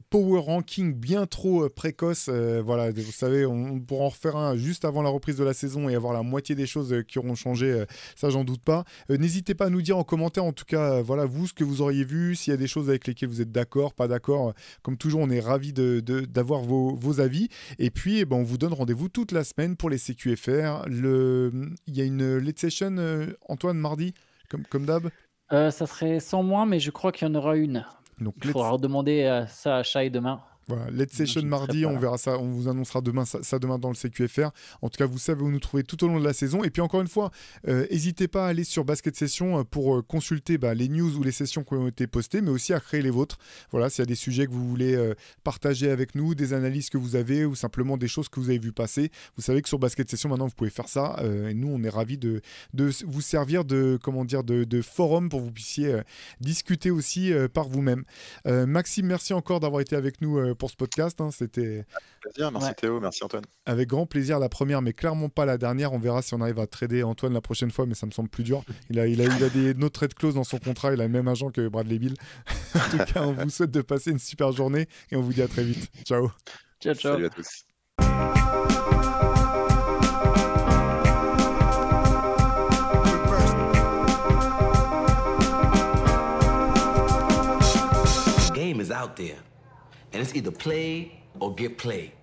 power ranking bien trop précoce. Voilà, vous savez, on pourra en refaire un juste avant la reprise de la saison et avoir la moitié des choses qui auront changé, ça j'en doute pas. N'hésitez pas à nous dire en commentaire en tout cas, voilà, vous, ce que vous auriez vu, s'il y a des choses avec lesquelles vous êtes d'accord, pas d'accord. Comme toujours, on est ravis d'avoir vos avis. Et puis, on vous donne rendez-vous toute la semaine pour les CQFR. Il y a une late session, Antoine, mardi, comme d'hab. Ça serait sans moi, mais je crois qu'il y en aura une. Donc, il faudra redemander ça à Shai demain. Voilà, Let's Session mardi, on verra ça, on vous annoncera ça demain dans le CQFR. En tout cas, vous savez où nous trouver tout au long de la saison. Et puis encore une fois, n'hésitez pas à aller sur Basket Session pour consulter les news ou les sessions qui ont été postées, mais aussi à créer les vôtres. Voilà, s'il y a des sujets que vous voulez partager avec nous, des analyses que vous avez ou simplement des choses que vous avez vues passer, vous savez que sur Basket Session, maintenant, vous pouvez faire ça. Et nous, on est ravis de vous servir de forum pour que vous puissiez discuter aussi par vous-même. Maxime, merci encore d'avoir été avec nous pour ce podcast, c'était plaisir. Merci Théo, merci Antoine. Avec grand plaisir, la première mais clairement pas la dernière. On verra si on arrive à trader Antoine la prochaine fois, mais ça me semble plus dur. Il a des no trade clause dans son contrat, il a le même agent que Bradley Beal. En tout cas, on vous souhaite de passer une super journée et on vous dit à très vite. Ciao. Ciao. Salut à tous. Is out there, and it's either play or get played.